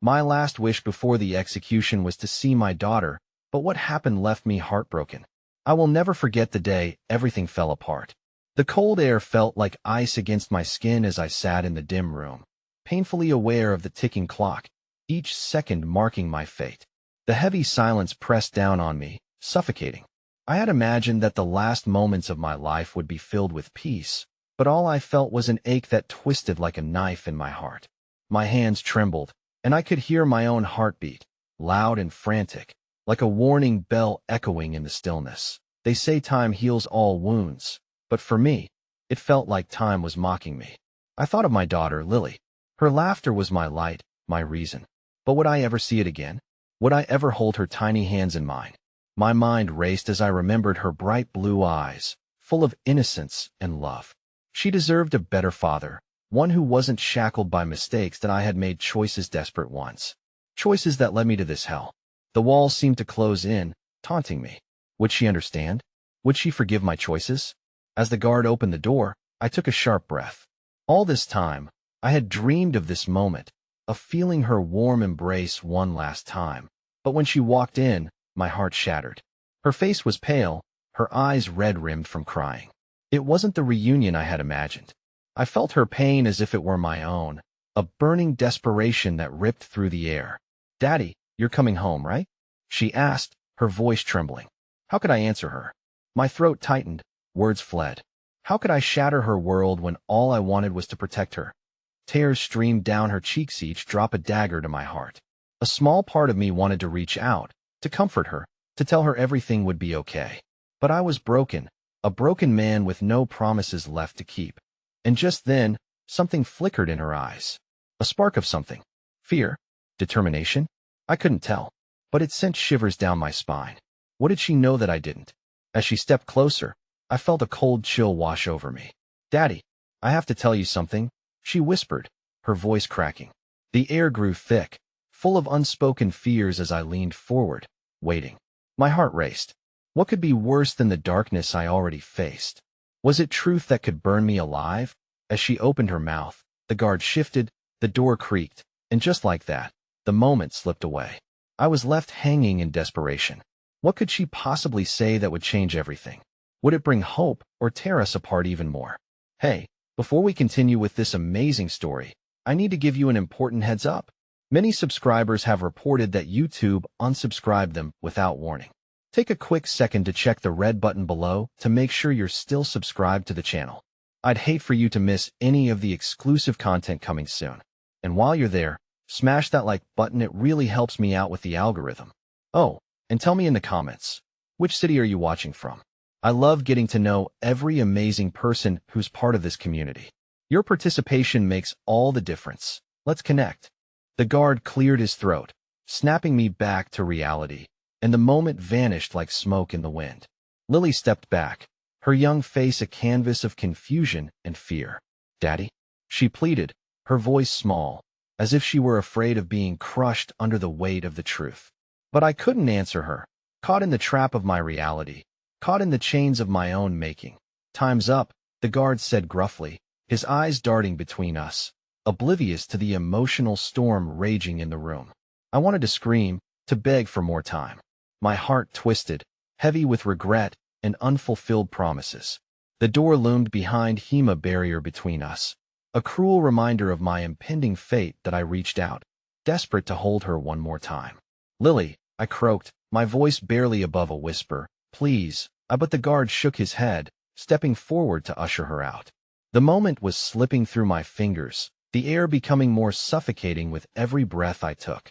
My last wish before the execution was to see my daughter, but what happened left me heartbroken. I will never forget the day everything fell apart. The cold air felt like ice against my skin as I sat in the dim room, painfully aware of the ticking clock, each second marking my fate. The heavy silence pressed down on me, suffocating. I had imagined that the last moments of my life would be filled with peace, but all I felt was an ache that twisted like a knife in my heart. My hands trembled, and I could hear my own heartbeat, loud and frantic, like a warning bell echoing in the stillness. They say time heals all wounds, but for me, it felt like time was mocking me. I thought of my daughter, Lily. Her laughter was my light, my reason. But would I ever see it again? Would I ever hold her tiny hands in mine? My mind raced as I remembered her bright blue eyes, full of innocence and love. She deserved a better father, one who wasn't shackled by mistakes that I had made choices desperate ones. Choices that led me to this hell. The walls seemed to close in, taunting me. Would she understand? Would she forgive my choices? As the guard opened the door, I took a sharp breath. All this time, I had dreamed of this moment, of feeling her warm embrace one last time. But when she walked in, my heart shattered. Her face was pale, her eyes red-rimmed from crying. It wasn't the reunion I had imagined. I felt her pain as if it were my own, a burning desperation that ripped through the air. "Daddy, you're coming home, right?" she asked, her voice trembling. How could I answer her? My throat tightened, words fled. How could I shatter her world when all I wanted was to protect her? Tears streamed down her cheeks, each drop a dagger to my heart. A small part of me wanted to reach out, to comfort her, to tell her everything would be okay. But I was broken, a broken man with no promises left to keep. And just then, something flickered in her eyes. A spark of something. Fear? Determination? I couldn't tell, but it sent shivers down my spine. What did she know that I didn't? As she stepped closer, I felt a cold chill wash over me. "Daddy, I have to tell you something," she whispered, her voice cracking. The air grew thick, full of unspoken fears as I leaned forward, waiting. My heart raced. What could be worse than the darkness I already faced? Was it truth that could burn me alive? As she opened her mouth, the guard shifted, the door creaked, and just like that, the moment slipped away. I was left hanging in desperation. What could she possibly say that would change everything? Would it bring hope or tear us apart even more? Hey, before we continue with this amazing story, I need to give you an important heads up. Many subscribers have reported that YouTube unsubscribed them without warning. Take a quick second to check the red button below to make sure you're still subscribed to the channel. I'd hate for you to miss any of the exclusive content coming soon. And while you're there, smash that like button. It really helps me out with the algorithm. Oh, and tell me in the comments, which city are you watching from? I love getting to know every amazing person who's part of this community. Your participation makes all the difference. Let's connect. The guard cleared his throat, snapping me back to reality, and the moment vanished like smoke in the wind. Lily stepped back, her young face a canvas of confusion and fear. "Daddy?" she pleaded, her voice small, as if she were afraid of being crushed under the weight of the truth. But I couldn't answer her, caught in the trap of my reality, caught in the chains of my own making. "Time's up," the guard said gruffly, his eyes darting between us, oblivious to the emotional storm raging in the room. I wanted to scream, to beg for more time. My heart twisted, heavy with regret and unfulfilled promises. The door loomed behind him, a barrier between us, a cruel reminder of my impending fate. That I reached out, desperate to hold her one more time. "Lily," I croaked, my voice barely above a whisper, "please." But the guard shook his head, stepping forward to usher her out. The moment was slipping through my fingers, the air becoming more suffocating with every breath I took.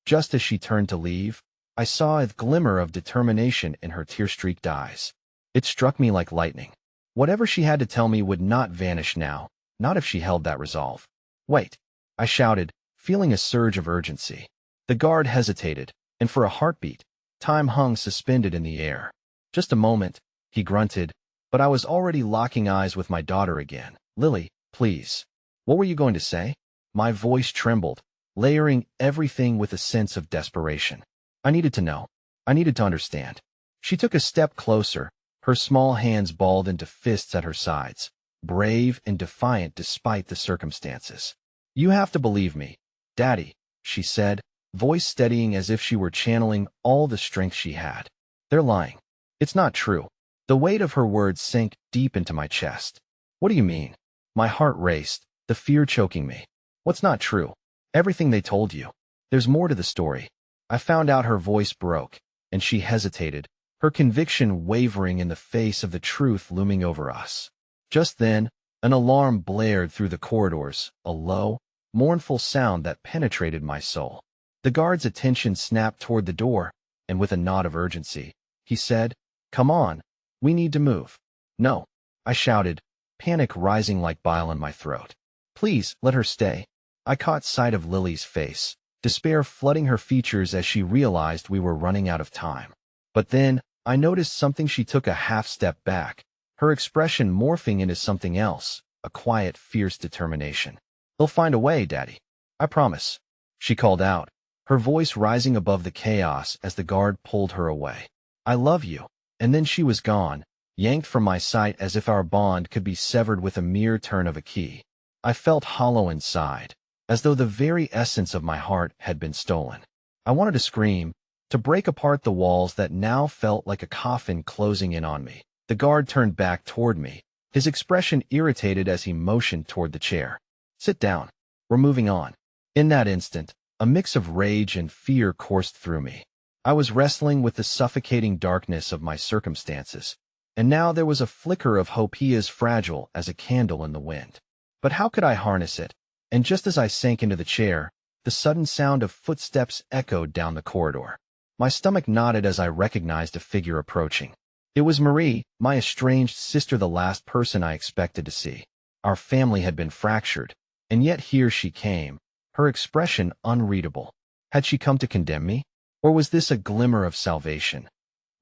Just as she turned to leave, I saw a glimmer of determination in her tear-streaked eyes. It struck me like lightning. Whatever she had to tell me would not vanish now, not if she held that resolve. "Wait," I shouted, feeling a surge of urgency. The guard hesitated, and for a heartbeat, time hung suspended in the air. "Just a moment," he grunted, but I was already locking eyes with my daughter again. "Lily, please." "What were you going to say?" My voice trembled, layering everything with a sense of desperation. I needed to know. I needed to understand. She took a step closer, her small hands balled into fists at her sides, brave and defiant despite the circumstances. "You have to believe me, Daddy." she said, voice steadying as if she were channeling all the strength she had. They're lying. It's not true. The weight of her words sank deep into my chest. What do you mean? My heart raced, the fear choking me. What's not true? Everything they told you. There's more to the story. I found out. Her voice broke, and she hesitated, her conviction wavering in the face of the truth looming over us. Just then, an alarm blared through the corridors, a low, mournful sound that penetrated my soul. The guard's attention snapped toward the door, and with a nod of urgency, he said, "Come on, we need to move." "No," I shouted, panic rising like bile in my throat. "Please, let her stay." I caught sight of Lily's face, despair flooding her features as she realized we were running out of time. But then, I noticed something. She took a half step back, her expression morphing into something else, a quiet, fierce determination. "They'll find a way, Daddy. I promise," she called out, her voice rising above the chaos as the guard pulled her away. "I love you." And then she was gone, yanked from my sight as if our bond could be severed with a mere turn of a key. I felt hollow inside, as though the very essence of my heart had been stolen. I wanted to scream, to break apart the walls that now felt like a coffin closing in on me. The guard turned back toward me, his expression irritated as he motioned toward the chair. "Sit down. We're moving on." In that instant, a mix of rage and fear coursed through me. I was wrestling with the suffocating darkness of my circumstances, and now there was a flicker of hope. He is fragile as a candle in the wind. But how could I harness it? And just as I sank into the chair, the sudden sound of footsteps echoed down the corridor. My stomach knotted as I recognized a figure approaching. It was Marie, my estranged sister, the last person I expected to see. Our family had been fractured, and yet here she came, her expression unreadable. Had she come to condemn me? Or was this a glimmer of salvation?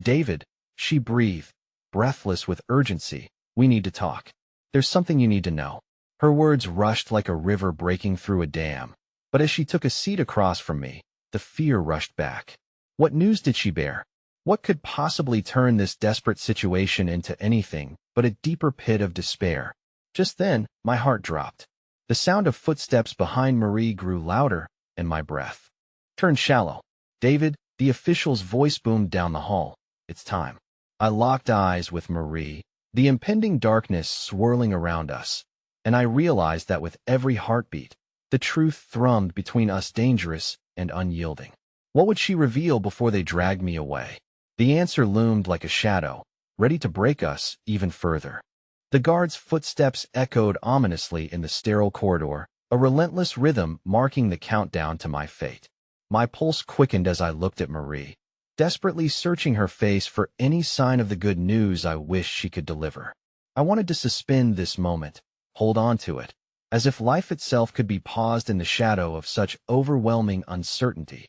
"David," she breathed, breathless with urgency, "we need to talk. There's something you need to know." Her words rushed like a river breaking through a dam, but as she took a seat across from me, the fear rushed back. What news did she bear? What could possibly turn this desperate situation into anything but a deeper pit of despair? Just then, my heart dropped. The sound of footsteps behind Marie grew louder, and my breath turned shallow. "David," the official's voice boomed down the hall. "It's time." I locked eyes with Marie, the impending darkness swirling around us, and I realized that with every heartbeat, the truth thrummed between us, dangerous and unyielding. What would she reveal before they dragged me away? The answer loomed like a shadow, ready to break us even further. The guard's footsteps echoed ominously in the sterile corridor, a relentless rhythm marking the countdown to my fate. My pulse quickened as I looked at Marie, desperately searching her face for any sign of the good news I wished she could deliver. I wanted to suspend this moment, hold on to it, as if life itself could be paused in the shadow of such overwhelming uncertainty.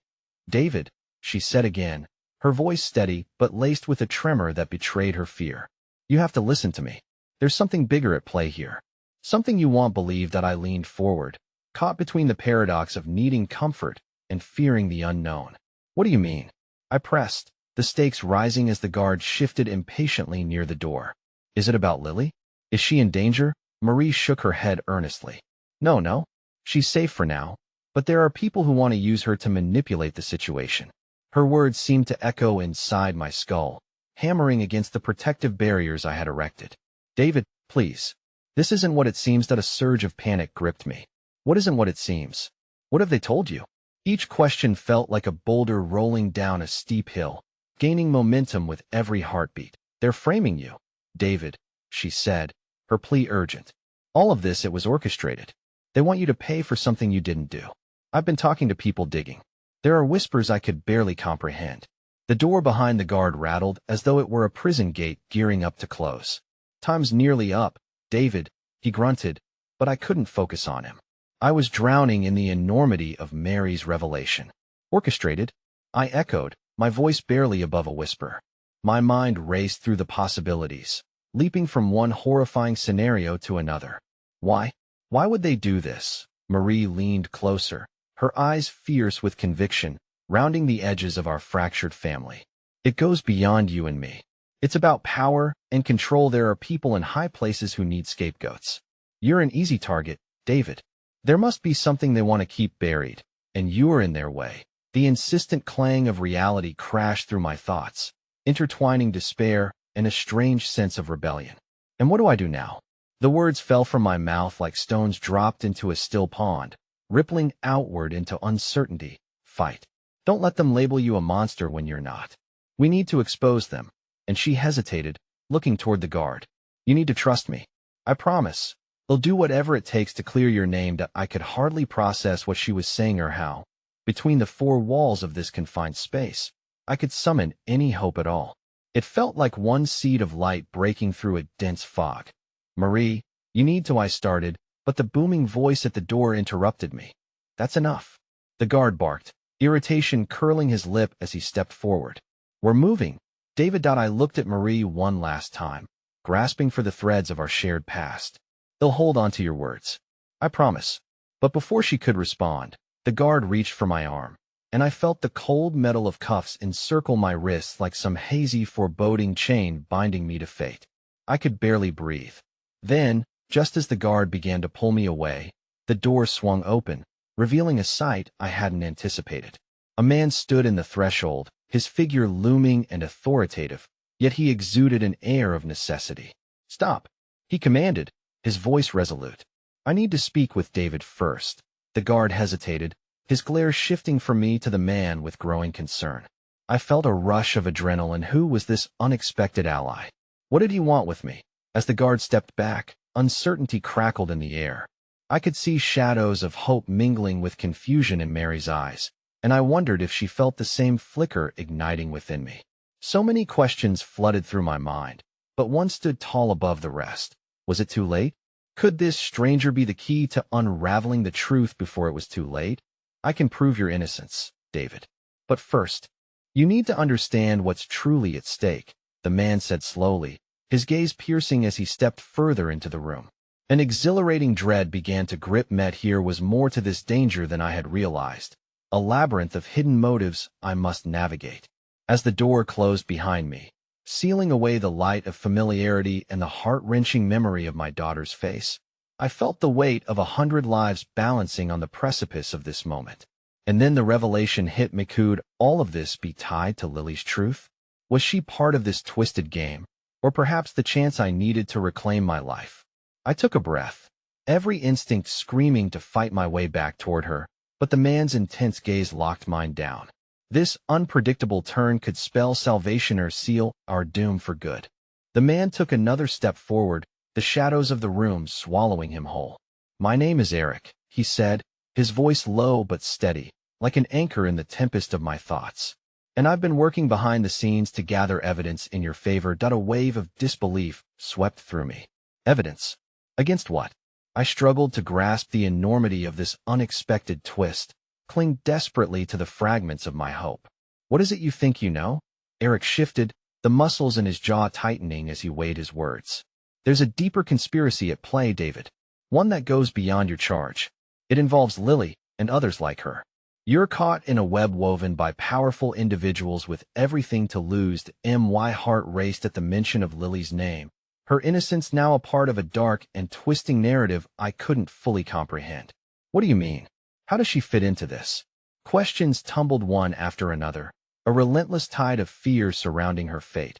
"David," she said again, her voice steady but laced with a tremor that betrayed her fear. "You have to listen to me. There's something bigger at play here. Something you won't believe." That I leaned forward, caught between the paradox of needing comfort and fearing the unknown. "What do you mean?" I pressed, the stakes rising as the guard shifted impatiently near the door. "Is it about Lily? Is she in danger?" Marie shook her head earnestly. No. She's safe for now, but there are people who want to use her to manipulate the situation." Her words seemed to echo inside my skull, hammering against the protective barriers I had erected. "David, please. This isn't what it seems." That a surge of panic gripped me. What isn't what it seems? What have they told you? Each question felt like a boulder rolling down a steep hill, gaining momentum with every heartbeat. "They're framing you, David," she said, her plea urgent. "All of this, it was orchestrated. They want you to pay for something you didn't do." I've been talking to people, digging. There are whispers I could barely comprehend. The door behind the guard rattled as though it were a prison gate gearing up to close. "Time's nearly up, David," he grunted, but I couldn't focus on him. I was drowning in the enormity of Mary's revelation. "Orchestrated?" I echoed, my voice barely above a whisper. My mind raced through the possibilities, leaping from one horrifying scenario to another. Why? Why would they do this? Marie leaned closer, her eyes fierce with conviction, rounding the edges of our fractured family. "It goes beyond you and me. It's about power and control. There are people in high places who need scapegoats. You're an easy target, David. There must be something they want to keep buried." and you are in their way. The insistent clang of reality crashed through my thoughts, intertwining despair and a strange sense of rebellion. And what do I do now? The words fell from my mouth like stones dropped into a still pond, rippling outward into uncertainty. Fight. Don't let them label you a monster when you're not. We need to expose them. And she hesitated, looking toward the guard. You need to trust me. I promise. They'll do whatever it takes to clear your name. I could hardly process what she was saying or how. Between the four walls of this confined space, I could summon any hope at all. It felt like one seed of light breaking through a dense fog. Marie, you need to, I started, but the booming voice at the door interrupted me. That's enough. The guard barked, irritation curling his lip as he stepped forward. We're moving. David. I looked at Marie one last time, grasping for the threads of our shared past. They'll hold on to your words. I promise. But before she could respond, the guard reached for my arm, and I felt the cold metal of cuffs encircle my wrists like some hazy, foreboding chain binding me to fate. I could barely breathe. Then, just as the guard began to pull me away, the door swung open, revealing a sight I hadn't anticipated. A man stood in the threshold, his figure looming and authoritative, yet he exuded an air of necessity. Stop, he commanded, his voice resolute. I need to speak with David first. The guard hesitated, his glare shifting from me to the man with growing concern. I felt a rush of adrenaline. Who was this unexpected ally? What did he want with me? As the guard stepped back, uncertainty crackled in the air. I could see shadows of hope mingling with confusion in Mary's eyes, and I wondered if she felt the same flicker igniting within me. So many questions flooded through my mind, but one stood tall above the rest. Was it too late? Could this stranger be the key to unraveling the truth before it was too late? I can prove your innocence, David. But first, you need to understand what's truly at stake, the man said slowly, his gaze piercing as he stepped further into the room. An exhilarating dread began to grip me. Here was more to this danger than I had realized, a labyrinth of hidden motives I must navigate. As the door closed behind me, sealing away the light of familiarity and the heart-wrenching memory of my daughter's face, I felt the weight of 100 lives balancing on the precipice of this moment. And then the revelation hit me. Could all of this be tied to Lily's truth? Was she part of this twisted game, or perhaps the chance I needed to reclaim my life? I took a breath, every instinct screaming to fight my way back toward her, but the man's intense gaze locked mine down. This unpredictable turn could spell salvation or seal our doom for good. The man took another step forward, the shadows of the room swallowing him whole. My name is Eric, he said, his voice low but steady, like an anchor in the tempest of my thoughts. And I've been working behind the scenes to gather evidence in your favor. A wave of disbelief swept through me. Evidence? Against what? I struggled to grasp the enormity of this unexpected twist, cling desperately to the fragments of my hope. What is it you think you know? Eric shifted, the muscles in his jaw tightening as he weighed his words. There's a deeper conspiracy at play, David. One that goes beyond your charge. It involves Lily and others like her. You're caught in a web woven by powerful individuals with everything to lose. My heart raced at the mention of Lily's name, her innocence now a part of a dark and twisting narrative I couldn't fully comprehend. What do you mean? How does she fit into this? Questions tumbled one after another, a relentless tide of fear surrounding her fate.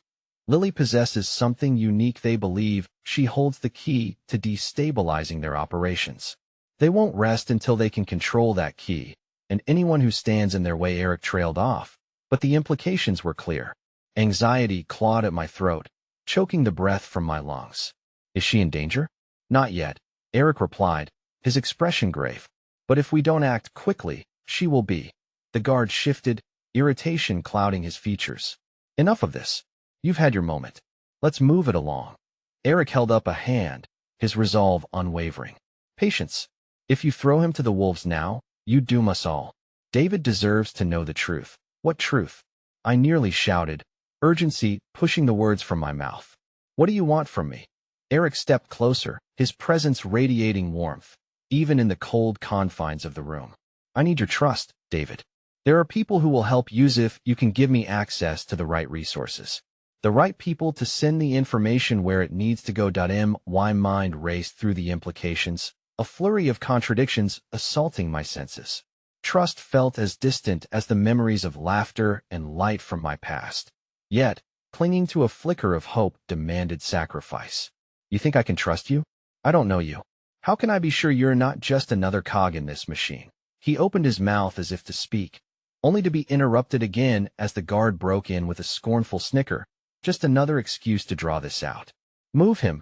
Lily possesses something unique. They believe she holds the key to destabilizing their operations. They won't rest until they can control that key, and anyone who stands in their way. Eric trailed off, but the implications were clear. Anxiety clawed at my throat, choking the breath from my lungs. Is she in danger? Not yet, Eric replied, his expression grave. But if we don't act quickly, she will be. The guard shifted, irritation clouding his features. Enough of this. You've had your moment. Let's move it along. Eric held up a hand, his resolve unwavering. Patience. If you throw him to the wolves now, you doom us all. David deserves to know the truth. What truth? I nearly shouted, urgency pushing the words from my mouth. What do you want from me? Eric stepped closer, his presence radiating warmth, even in the cold confines of the room. I need your trust, David. There are people who will help you if you can give me access to the right resources. The right people to send the information where it needs to go. My mind raced through the implications, a flurry of contradictions assaulting my senses. Trust felt as distant as the memories of laughter and light from my past. Yet, clinging to a flicker of hope demanded sacrifice. You think I can trust you? I don't know you. How can I be sure you're not just another cog in this machine? He opened his mouth as if to speak, only to be interrupted again as the guard broke in with a scornful snicker. Just another excuse to draw this out. Move him.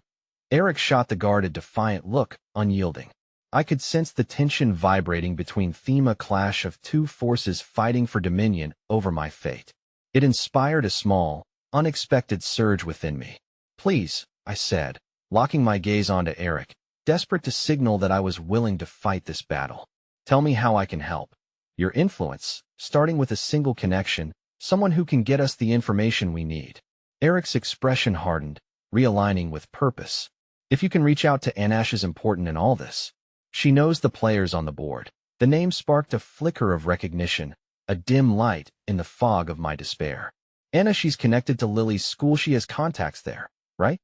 Eric shot the guard a defiant look, unyielding. I could sense the tension vibrating between them, a clash of two forces fighting for dominion over my fate. It inspired a small, unexpected surge within me. Please, I said, locking my gaze onto Eric, desperate to signal that I was willing to fight this battle. Tell me how I can help. Your influence, starting with a single connection, someone who can get us the information we need. Eric's expression hardened, realigning with purpose. If you can reach out to Anash is important in all this. She knows the players on the board. The name sparked a flicker of recognition, a dim light in the fog of my despair. Anna, she's connected to Lily's school. She has contacts there, right?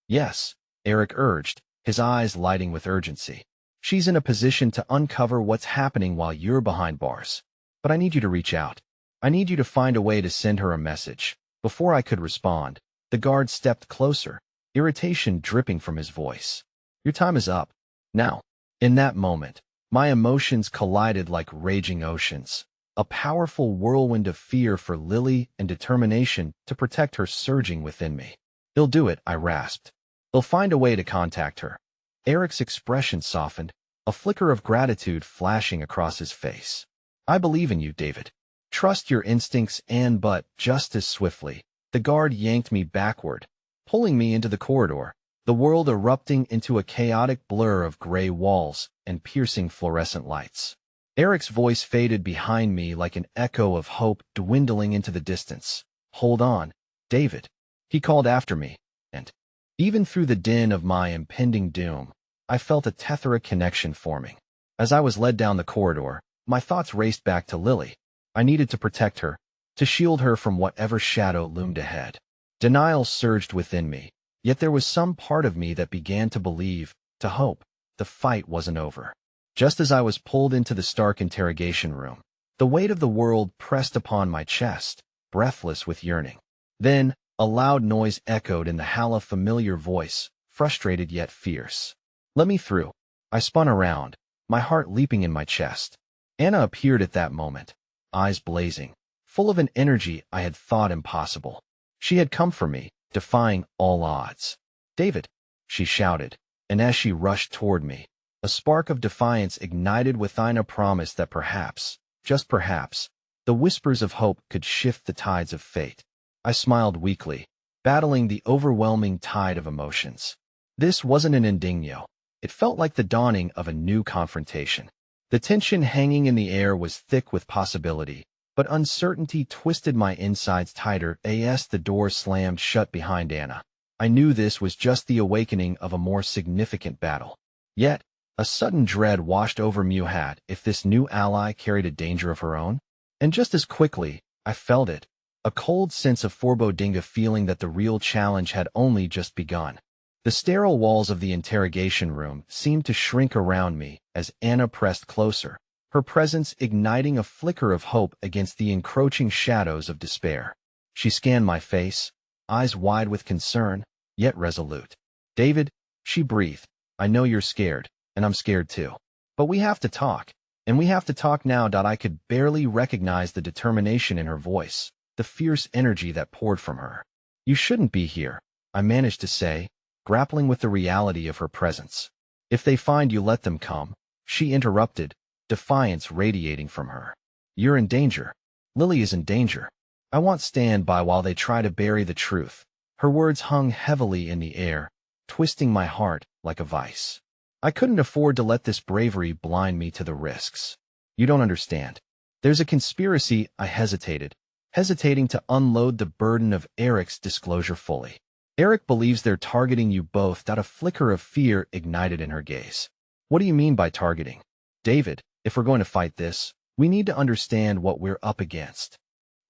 Yes, Eric urged, his eyes lighting with urgency. She's in a position to uncover what's happening while you're behind bars. But I need you to reach out. I need you to find a way to send her a message. Before I could respond, the guard stepped closer, irritation dripping from his voice. Your time is up. Now. In that moment, my emotions collided like raging oceans. A powerful whirlwind of fear for Lily and determination to protect her surging within me. He'll do it, I rasped. He'll find a way to contact her. Eric's expression softened, a flicker of gratitude flashing across his face. I believe in you, David. Trust your instincts but just as swiftly, the guard yanked me backward, pulling me into the corridor, the world erupting into a chaotic blur of gray walls and piercing fluorescent lights. Eric's voice faded behind me like an echo of hope dwindling into the distance. Hold on, David. He called after me, and even through the din of my impending doom, I felt a tetheric connection forming. As I was led down the corridor, my thoughts raced back to Lily. I needed to protect her, to shield her from whatever shadow loomed ahead. Denial surged within me, yet there was some part of me that began to believe, to hope, the fight wasn't over. Just as I was pulled into the stark interrogation room, the weight of the world pressed upon my chest, breathless with yearning. Then, a loud noise echoed in the hollow familiar voice, frustrated yet fierce. Let me through. I spun around, my heart leaping in my chest. Anna appeared at that moment, eyes blazing, full of an energy I had thought impossible. She had come for me, defying all odds. David, she shouted, and as she rushed toward me, a spark of defiance ignited within a promise that perhaps, just perhaps, the whispers of hope could shift the tides of fate. I smiled weakly, battling the overwhelming tide of emotions. This wasn't an indigno. It felt like the dawning of a new confrontation. The tension hanging in the air was thick with possibility, but uncertainty twisted my insides tighter as the door slammed shut behind Anna. I knew this was just the awakening of a more significant battle. Yet, a sudden dread washed over me. If this new ally carried a danger of her own? And just as quickly, I felt it, a cold sense of foreboding, a feeling that the real challenge had only just begun. The sterile walls of the interrogation room seemed to shrink around me as Anna pressed closer, her presence igniting a flicker of hope against the encroaching shadows of despair. She scanned my face, eyes wide with concern, yet resolute. David, she breathed, I know you're scared, and I'm scared too. But we have to talk, and we have to talk now. I could barely recognize the determination in her voice, the fierce energy that poured from her. You shouldn't be here, I managed to say, grappling with the reality of her presence. If they find you, let them come, she interrupted, defiance radiating from her. You're in danger. Lily is in danger. I won't stand by while they try to bury the truth. Her words hung heavily in the air, twisting my heart like a vice. I couldn't afford to let this bravery blind me to the risks. You don't understand. There's a conspiracy. I hesitated, hesitating to unload the burden of Eric's disclosure fully. Eric believes they're targeting you both. A flicker of fear ignited in her gaze. What do you mean by targeting? David, if we're going to fight this, we need to understand what we're up against.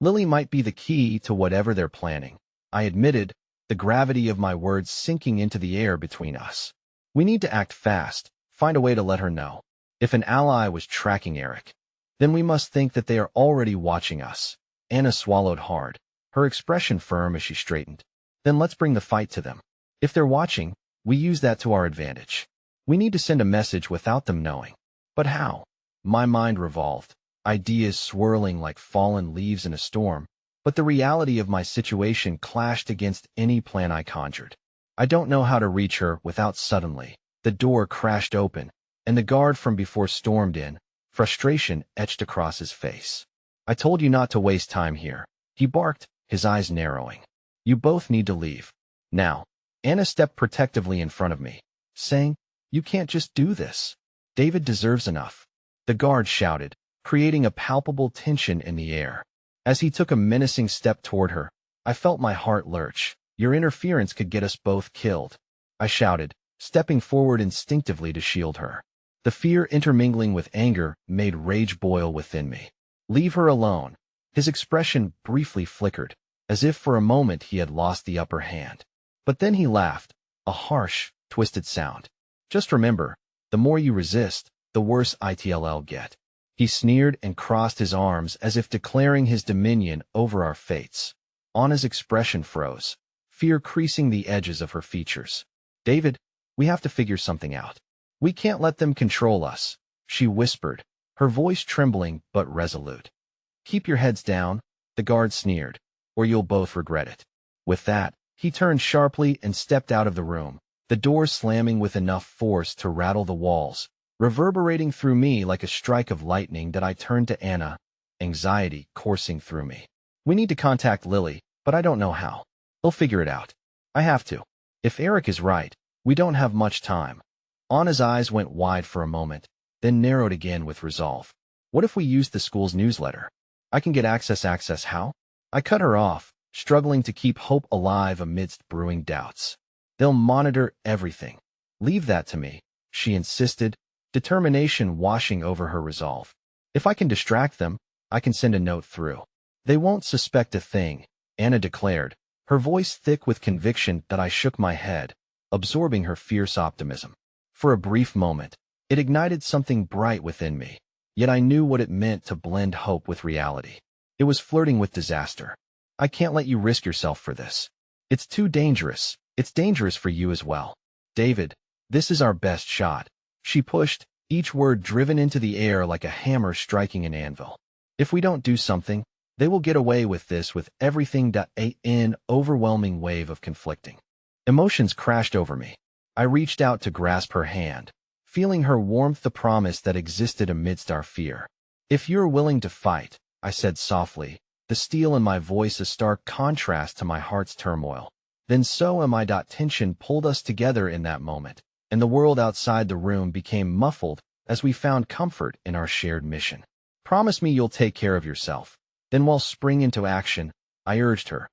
Lily might be the key to whatever they're planning, I admitted, the gravity of my words sinking into the air between us. We need to act fast, find a way to let her know. If an ally was tracking Eric, Then we must think that they are already watching us. Anna swallowed hard, her expression firm as she straightened. Then let's bring the fight to them. If they're watching, we use that to our advantage. We need to send a message without them knowing. But how? My mind revolved, ideas swirling like fallen leaves in a storm, but the reality of my situation clashed against any plan I conjured. I don't know how to reach her without suddenly. The door crashed open, and the guard from before stormed in, frustration etched across his face. I told you not to waste time here, he barked, his eyes narrowing. You both need to leave. Now. Anna stepped protectively in front of me, saying, You can't just do this. David deserves enough. The guard shouted, creating a palpable tension in the air. As he took a menacing step toward her, I felt my heart lurch. Your interference could get us both killed, I shouted, stepping forward instinctively to shield her. The fear intermingling with anger made rage boil within me. Leave her alone. His expression briefly flickered, as if for a moment he had lost the upper hand. But then he laughed, a harsh, twisted sound. Just remember, the more you resist, the worse it'll get. He sneered and crossed his arms as if declaring his dominion over our fates. Anna's expression froze, fear creasing the edges of her features. David, we have to figure something out. We can't let them control us, she whispered, her voice trembling but resolute. Keep your heads down, the guard sneered, or you'll both regret it. With that, he turned sharply and stepped out of the room, the door slamming with enough force to rattle the walls, reverberating through me like a strike of lightning. That I turned to Anna, anxiety coursing through me. We need to contact Lily, but I don't know how. We'll figure it out. I have to. If Eric is right, we don't have much time. Anna's eyes went wide for a moment, then narrowed again with resolve. What if we use the school's newsletter? I can get access how? I cut her off, struggling to keep hope alive amidst brewing doubts. They'll monitor everything. Leave that to me, she insisted, determination washing over her resolve. If I can distract them, I can send a note through. They won't suspect a thing, Anna declared, her voice thick with conviction. That I shook my head, absorbing her fierce optimism. For a brief moment, it ignited something bright within me, yet I knew what it meant to blend hope with reality. It was flirting with disaster. I can't let you risk yourself for this. It's too dangerous. It's dangerous for you as well. David, this is our best shot. She pushed, each word driven into the air like a hammer striking an anvil. If we don't do something, they will get away with this with everything. An overwhelming wave of conflicting emotions crashed over me. I reached out to grasp her hand, feeling her warmth, the promise that existed amidst our fear. If you're willing to fight, I said softly, the steel in my voice a stark contrast to my heart's turmoil, then so am I. Tension pulled us together in that moment, and the world outside the room became muffled as we found comfort in our shared mission. Promise me you'll take care of yourself. Then while spring into action, I urged her.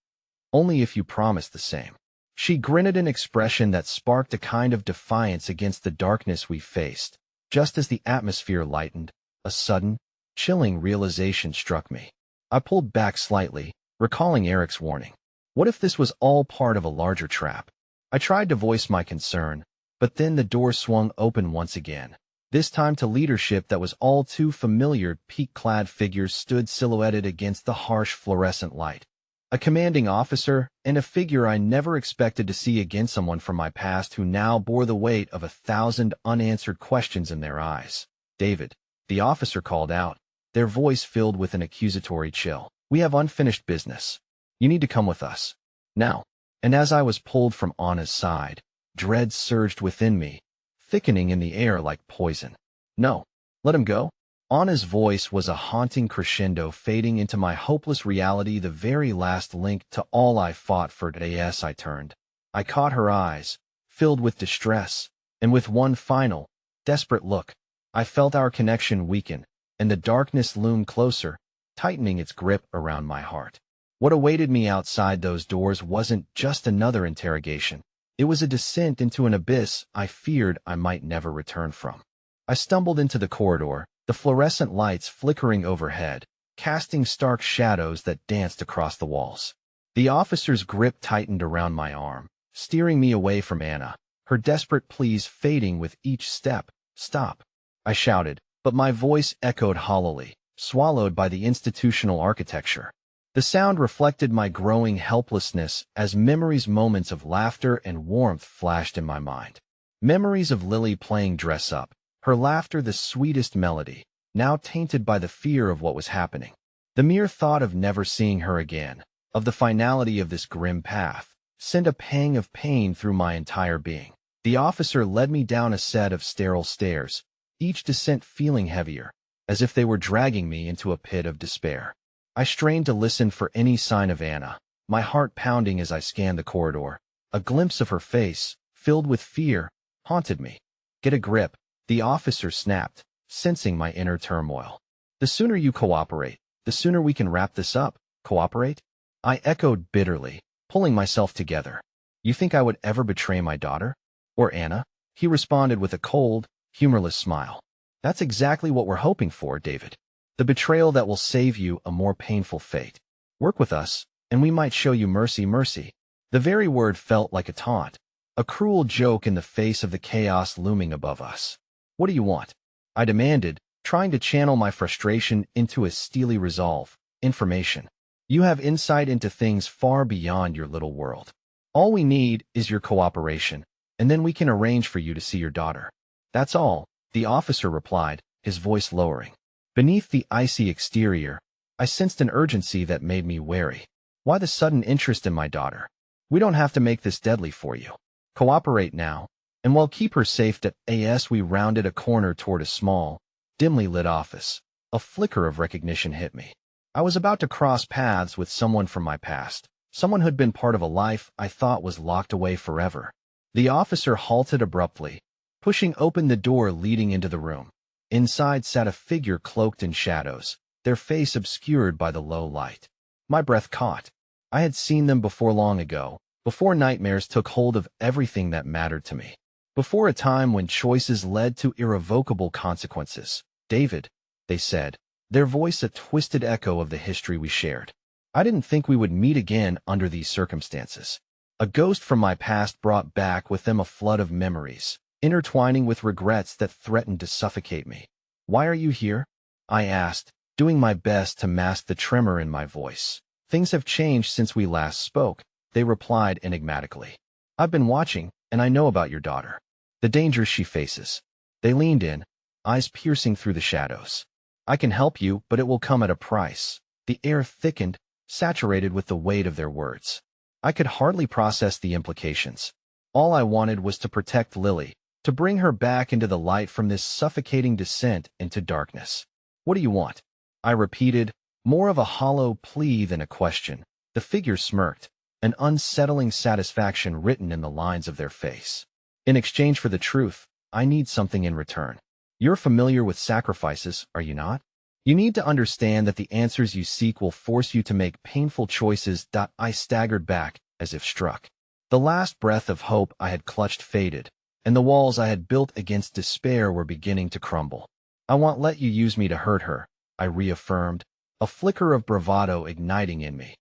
Only if you promise the same. She grinned, an expression that sparked a kind of defiance against the darkness we faced. Just as the atmosphere lightened, a sudden, chilling realization struck me. I pulled back slightly, recalling Eric's warning. What if this was all part of a larger trap? I tried to voice my concern, but then the door swung open once again. This time to leadership that was all too familiar. Peak-clad figures stood silhouetted against the harsh fluorescent light. A commanding officer, and a figure I never expected to see again, someone from my past who now bore the weight of 1,000 unanswered questions in their eyes. David, the officer called out, their voice filled with an accusatory chill. We have unfinished business. You need to come with us. Now. And as I was pulled from Anna's side, dread surged within me, thickening in the air like poison. No. Let him go. Anna's voice was a haunting crescendo, fading into my hopeless reality, the very last link to all I fought for. As I turned, I caught her eyes, filled with distress, and with one final, desperate look, I felt our connection weaken, and the darkness loom closer, tightening its grip around my heart. What awaited me outside those doors wasn't just another interrogation. It was a descent into an abyss I feared I might never return from. I stumbled into the corridor, the fluorescent lights flickering overhead, casting stark shadows that danced across the walls. The officer's grip tightened around my arm, steering me away from Anna, her desperate pleas fading with each step. Stop, I shouted, but my voice echoed hollowly. swallowed by the institutional architecture. The sound reflected my growing helplessness as moments of laughter and warmth flashed in my mind. Memories of Lily playing dress-up, her laughter the sweetest melody, now tainted by the fear of what was happening. The mere thought of never seeing her again, of the finality of this grim path, sent a pang of pain through my entire being. The officer led me down a set of sterile stairs, each descent feeling heavier, as if they were dragging me into a pit of despair. I strained to listen for any sign of Anna, my heart pounding as I scanned the corridor. A glimpse of her face, filled with fear, haunted me. "Get a grip," the officer snapped, sensing my inner turmoil. "The sooner you cooperate, the sooner we can wrap this up." "Cooperate?" I echoed bitterly, pulling myself together. "You think I would ever betray my daughter? Or Anna?" He responded with a cold, humorless smile. "That's exactly what we're hoping for, David. The betrayal that will save you a more painful fate. Work with us, and we might show you mercy." Mercy. The very word felt like a taunt, a cruel joke in the face of the chaos looming above us. "What do you want?" I demanded, trying to channel my frustration into a steely resolve. "Information. You have insight into things far beyond your little world. All we need is your cooperation, and then we can arrange for you to see your daughter." "That's all," the officer replied, his voice lowering. Beneath the icy exterior, I sensed an urgency that made me wary. "Why the sudden interest in my daughter? We don't have to make this deadly for you. Cooperate now, and we'll keep her safe." As we rounded a corner toward a small, dimly lit office, a flicker of recognition hit me. I was about to cross paths with someone from my past, someone who'd been part of a life I thought was locked away forever. The officer halted abruptly, pushing open the door leading into the room. Inside sat a figure cloaked in shadows, their face obscured by the low light. My breath caught. I had seen them before long ago, before nightmares took hold of everything that mattered to me. Before a time when choices led to irrevocable consequences. "David," they said, their voice a twisted echo of the history we shared. I didn't think we would meet again under these circumstances. A ghost from my past brought back with them a flood of memories, intertwining with regrets that threatened to suffocate me. "Why are you here?" I asked, doing my best to mask the tremor in my voice. "Things have changed since we last spoke," they replied enigmatically. "I've been watching, and I know about your daughter. The dangers she faces." They leaned in, eyes piercing through the shadows. "I can help you, but it will come at a price." The air thickened, saturated with the weight of their words. I could hardly process the implications. All I wanted was to protect Lily, to bring her back into the light from this suffocating descent into darkness. "What do you want?" I repeated, more of a hollow plea than a question. The figure smirked, an unsettling satisfaction written in the lines of their face. "In exchange for the truth, I need something in return. You're familiar with sacrifices, are you not? You need to understand that the answers you seek will force you to make painful choices." I staggered back, as if struck. The last breath of hope I had clutched faded, and the walls I had built against despair were beginning to crumble. "I won't let you use me to hurt her," I reaffirmed, a flicker of bravado igniting in me.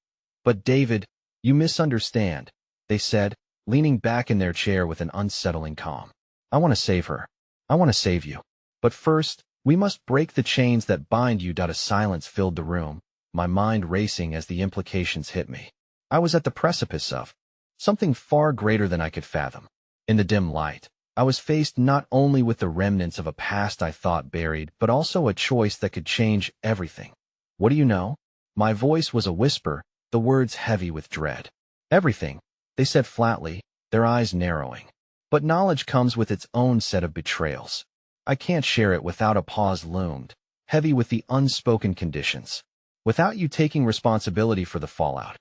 "But David, you misunderstand," they said, leaning back in their chair with an unsettling calm. "I want to save her. I want to save you. But first, we must break the chains that bind you." A silence filled the room, my mind racing as the implications hit me. I was at the precipice of something far greater than I could fathom. In the dim light, I was faced not only with the remnants of a past I thought buried, but also a choice that could change everything. "What do you know?" My voice was a whisper, the words heavy with dread. "Everything," they said flatly, their eyes narrowing. "But knowledge comes with its own set of betrayals. I can't share it." Without a pause loomed, heavy with the unspoken conditions. "Without you taking responsibility for the fallout."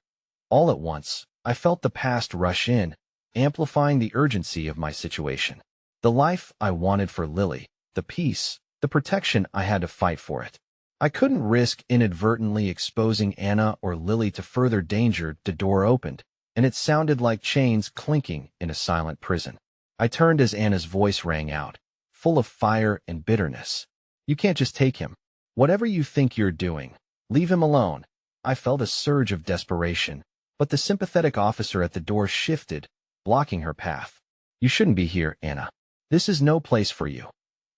All at once, I felt the past rush in, amplifying the urgency of my situation. The life I wanted for Lily, the peace, the protection I had to fight for it. I couldn't risk inadvertently exposing Anna or Lily to further danger. The door opened, and it sounded like chains clinking in a silent prison. I turned as Anna's voice rang out, full of fire and bitterness. "You can't just take him. Whatever you think you're doing, leave him alone." I felt a surge of desperation, but the sympathetic officer at the door shifted, blocking her path. "You shouldn't be here, Anna. This is no place for you.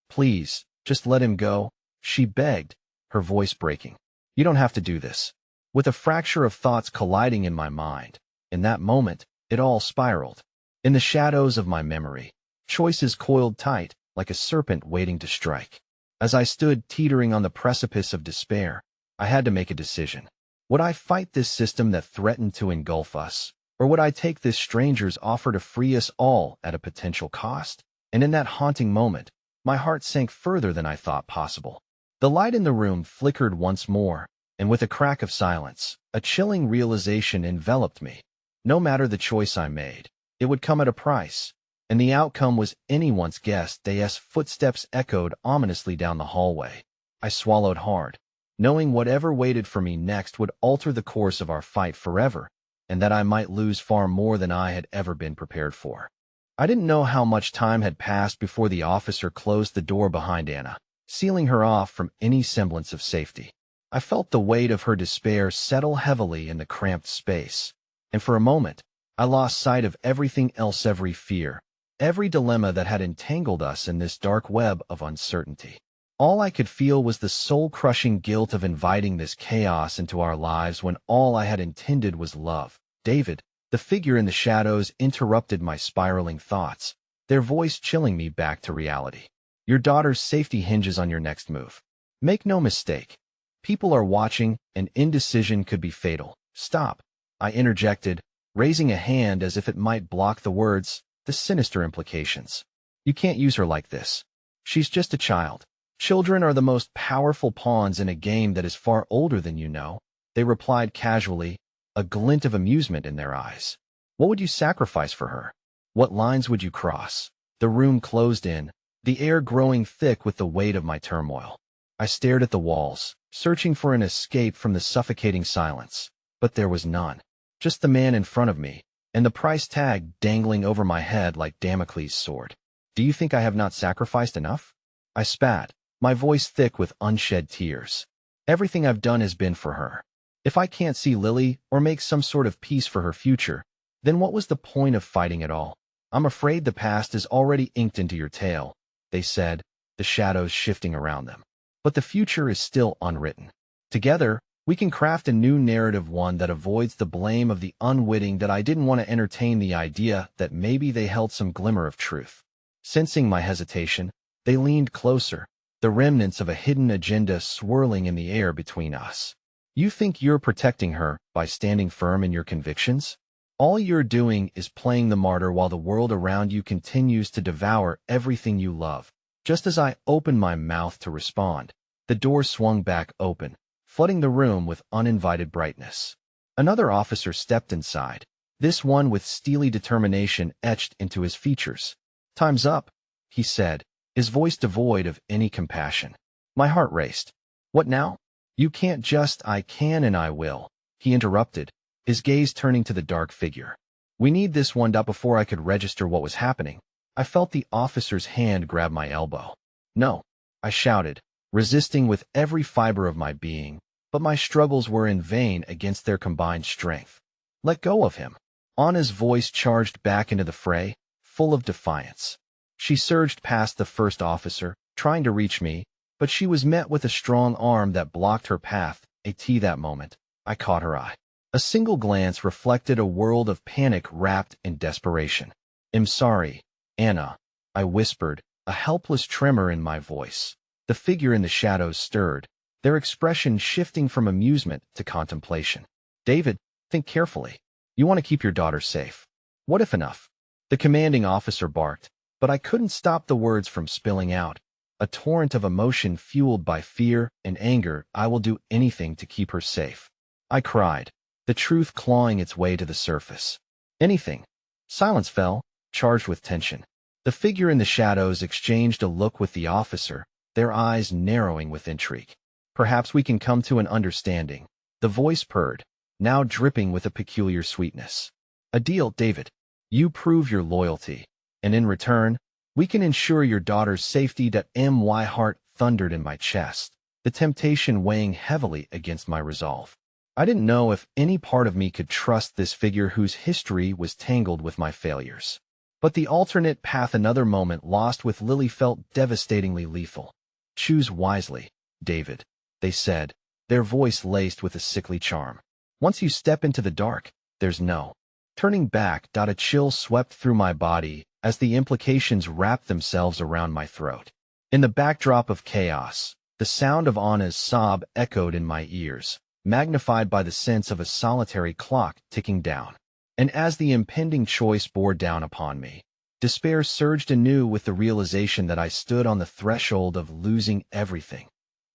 Please, just let him go," she begged, her voice breaking. You don't have to do this. With a fracture of thoughts colliding in my mind, in that moment, it all spiraled. In the shadows of my memory, choices coiled tight, like a serpent waiting to strike. As I stood teetering on the precipice of despair, I had to make a decision. Would I fight this system that threatened to engulf us, or would I take this stranger's offer to free us all at a potential cost? And in that haunting moment, my heart sank further than I thought possible. The light in the room flickered once more, and with a crack of silence, a chilling realization enveloped me. No matter the choice I made, it would come at a price, and the outcome was anyone's guess. As footsteps echoed ominously down the hallway. I swallowed hard, knowing whatever waited for me next would alter the course of our fight forever, and that I might lose far more than I had ever been prepared for. I didn't know how much time had passed before the officer closed the door behind Anna, sealing her off from any semblance of safety. I felt the weight of her despair settle heavily in the cramped space, and for a moment, I lost sight of everything else, every fear, every dilemma that had entangled us in this dark web of uncertainty. All I could feel was the soul-crushing guilt of inviting this chaos into our lives when all I had intended was love. David, the figure in the shadows, interrupted my spiraling thoughts, their voice chilling me back to reality. Your daughter's safety hinges on your next move. Make no mistake. People are watching, and indecision could be fatal. Stop, I interjected, raising a hand as if it might block the words, the sinister implications. You can't use her like this. She's just a child. Children are the most powerful pawns in a game that is far older than you know, they replied casually, a glint of amusement in their eyes. What would you sacrifice for her? What lines would you cross? The room closed in, the air growing thick with the weight of my turmoil. I stared at the walls, searching for an escape from the suffocating silence, but there was none. Just the man in front of me, and the price tag dangling over my head like Damocles' sword. Do you think I have not sacrificed enough? I spat, my voice thick with unshed tears. Everything I've done has been for her. If I can't see Lily or make some sort of peace for her future, then what was the point of fighting at all? I'm afraid the past is already inked into your tale, they said, the shadows shifting around them. But the future is still unwritten. Together, we can craft a new narrative, one that avoids the blame of the unwitting. That I didn't want to entertain the idea that maybe they held some glimmer of truth. Sensing my hesitation, they leaned closer, the remnants of a hidden agenda swirling in the air between us. You think you're protecting her by standing firm in your convictions? All you're doing is playing the martyr while the world around you continues to devour everything you love. Just as I opened my mouth to respond, the door swung back open, flooding the room with uninvited brightness. Another officer stepped inside, this one with steely determination etched into his features. Time's up, he said, his voice devoid of any compassion. My heart raced. What now? You can't just. I can and I will, he interrupted, his gaze turning to the dark figure. We need this one. Before I could register what was happening, I felt the officer's hand grab my elbow. No, I shouted, resisting with every fiber of my being, but my struggles were in vain against their combined strength. Let go of him. Anna's voice charged back into the fray, full of defiance. She surged past the first officer, trying to reach me, but she was met with a strong arm that blocked her path. That moment, I caught her eye. A single glance reflected a world of panic wrapped in desperation. I'm sorry, Anna, I whispered, a helpless tremor in my voice. The figure in the shadows stirred, their expression shifting from amusement to contemplation. David, think carefully. You want to keep your daughter safe. What if enough? The commanding officer barked, but I couldn't stop the words from spilling out. A torrent of emotion fueled by fear and anger. I will do anything to keep her safe, I cried, the truth clawing its way to the surface. Anything. Silence fell, charged with tension. The figure in the shadows exchanged a look with the officer, their eyes narrowing with intrigue. Perhaps we can come to an understanding, the voice purred, now dripping with a peculiar sweetness. A deal, David. You prove your loyalty, and in return, we can ensure your daughter's safety. My heart thundered in my chest, the temptation weighing heavily against my resolve. I didn't know if any part of me could trust this figure whose history was tangled with my failures. But the alternate path, another moment lost with Lily, felt devastatingly lethal. Choose wisely, David, they said, their voice laced with a sickly charm. Once you step into the dark, there's no turning back. A chill swept through my body as the implications wrapped themselves around my throat. In the backdrop of chaos, the sound of Anna's sob echoed in my ears, magnified by the sense of a solitary clock ticking down. And as the impending choice bore down upon me, despair surged anew with the realization that I stood on the threshold of losing everything.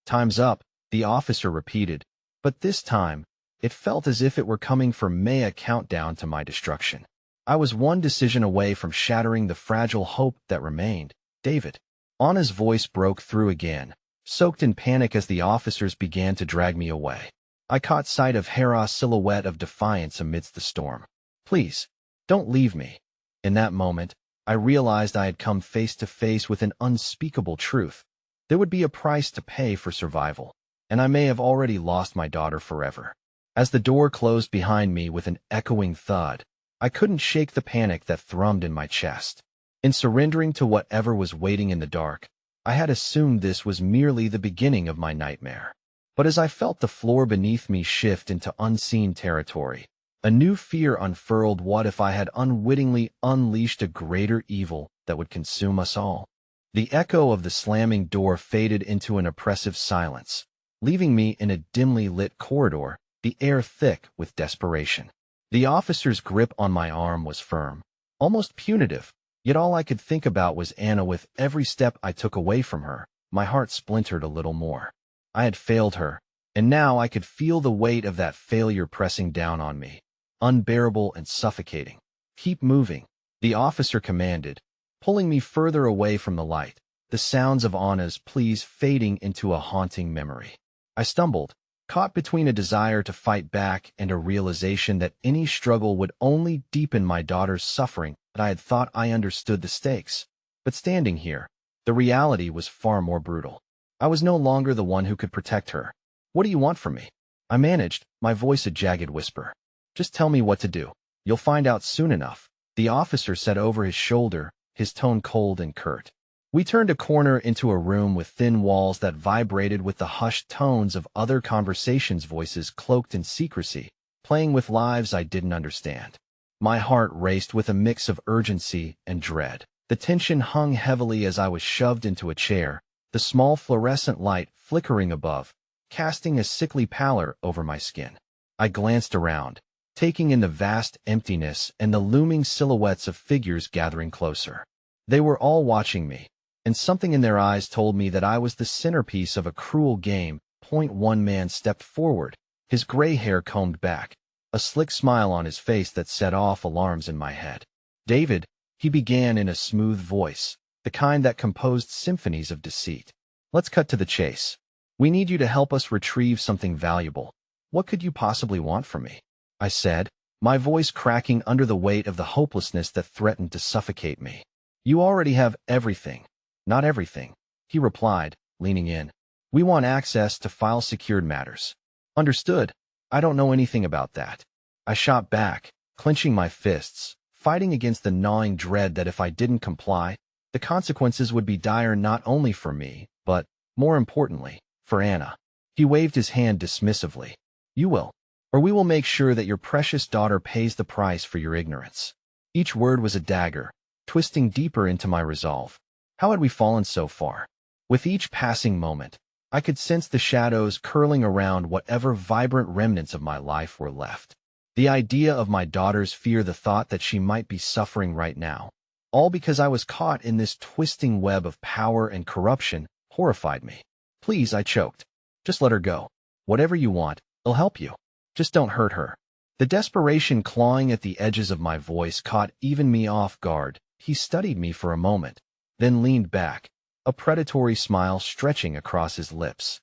"Time's up," the officer repeated, but this time, it felt as if it were coming for me, a countdown to my destruction. I was one decision away from shattering the fragile hope that remained. "David." Anna's voice broke through again, soaked in panic as the officers began to drag me away. I caught sight of Hera's silhouette of defiance amidst the storm. "Please, don't leave me." In that moment, I realized I had come face to face with an unspeakable truth. There would be a price to pay for survival, and I may have already lost my daughter forever. As the door closed behind me with an echoing thud, I couldn't shake the panic that thrummed in my chest. In surrendering to whatever was waiting in the dark, I had assumed this was merely the beginning of my nightmare. But as I felt the floor beneath me shift into unseen territory, a new fear unfurled. What if I had unwittingly unleashed a greater evil that would consume us all? The echo of the slamming door faded into an oppressive silence, leaving me in a dimly lit corridor, the air thick with desperation. The officer's grip on my arm was firm, almost punitive, yet all I could think about was Anna. With every step I took away from her, my heart splintered a little more. I had failed her, and now I could feel the weight of that failure pressing down on me, unbearable and suffocating. "Keep moving," the officer commanded, pulling me further away from the light, the sounds of Anna's pleas fading into a haunting memory. I stumbled, caught between a desire to fight back and a realization that any struggle would only deepen my daughter's suffering. That I had thought I understood the stakes. But standing here, the reality was far more brutal. I was no longer the one who could protect her. "What do you want from me?" I managed, my voice a jagged whisper. "Just tell me what to do. You'll find out soon enough," the officer said over his shoulder, his tone cold and curt. We turned a corner into a room with thin walls that vibrated with the hushed tones of other conversations, voices cloaked in secrecy, playing with lives I didn't understand. My heart raced with a mix of urgency and dread. The tension hung heavily as I was shoved into a chair, the small fluorescent light flickering above, casting a sickly pallor over my skin. I glanced around, taking in the vast emptiness and the looming silhouettes of figures gathering closer. They were all watching me, and something in their eyes told me that I was the centerpiece of a cruel game. One man stepped forward, his gray hair combed back, a slick smile on his face that set off alarms in my head. "David," he began in a smooth voice, the kind that composed symphonies of deceit. "Let's cut to the chase. We need you to help us retrieve something valuable. What could you possibly want from me?" I said, my voice cracking under the weight of the hopelessness that threatened to suffocate me. "You already have everything." "Not everything," he replied, leaning in. "We want access to file-secured matters." "Understood. I don't know anything about that." I shot back, clenching my fists, fighting against the gnawing dread that if I didn't comply, the consequences would be dire not only for me, but, more importantly, for Anna. He waved his hand dismissively. "You will. Or we will make sure that your precious daughter pays the price for your ignorance." Each word was a dagger, twisting deeper into my resolve. How had we fallen so far? With each passing moment, I could sense the shadows curling around whatever vibrant remnants of my life were left. The idea of my daughter's fear, the thought that she might be suffering right now, all because I was caught in this twisting web of power and corruption, horrified me. "Please," I choked. "Just let her go. Whatever you want, it'll help you. Just don't hurt her." The desperation clawing at the edges of my voice caught even me off guard. He studied me for a moment, then leaned back, a predatory smile stretching across his lips.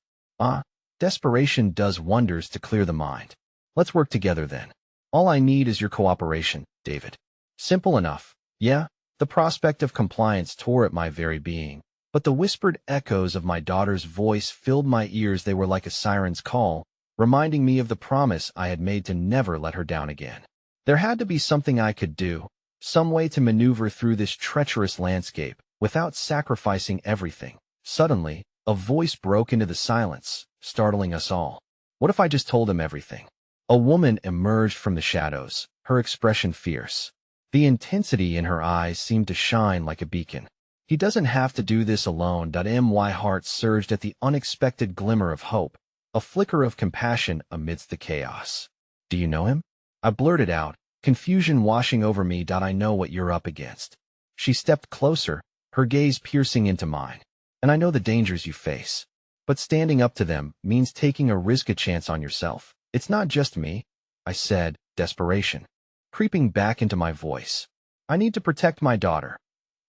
Desperation does wonders to clear the mind. Let's work together then. All I need is your cooperation, David." Simple enough, yeah? The prospect of compliance tore at my very being, but the whispered echoes of my daughter's voice filled my ears. They were like a siren's call, reminding me of the promise I had made to never let her down again. There had to be something I could do, some way to maneuver through this treacherous landscape, without sacrificing everything. Suddenly, a voice broke into the silence, startling us all. What if I just told him everything? A woman emerged from the shadows, her expression fierce. The intensity in her eyes seemed to shine like a beacon. He doesn't have to do this alone. My heart surged at the unexpected glimmer of hope, a flicker of compassion amidst the chaos. Do you know him? I blurted out, confusion washing over me. I know what you're up against. She stepped closer, her gaze piercing into mine. And I know the dangers you face. But standing up to them means taking a risk, a chance on yourself. It's not just me, I said, desperation creeping back into my voice. I need to protect my daughter.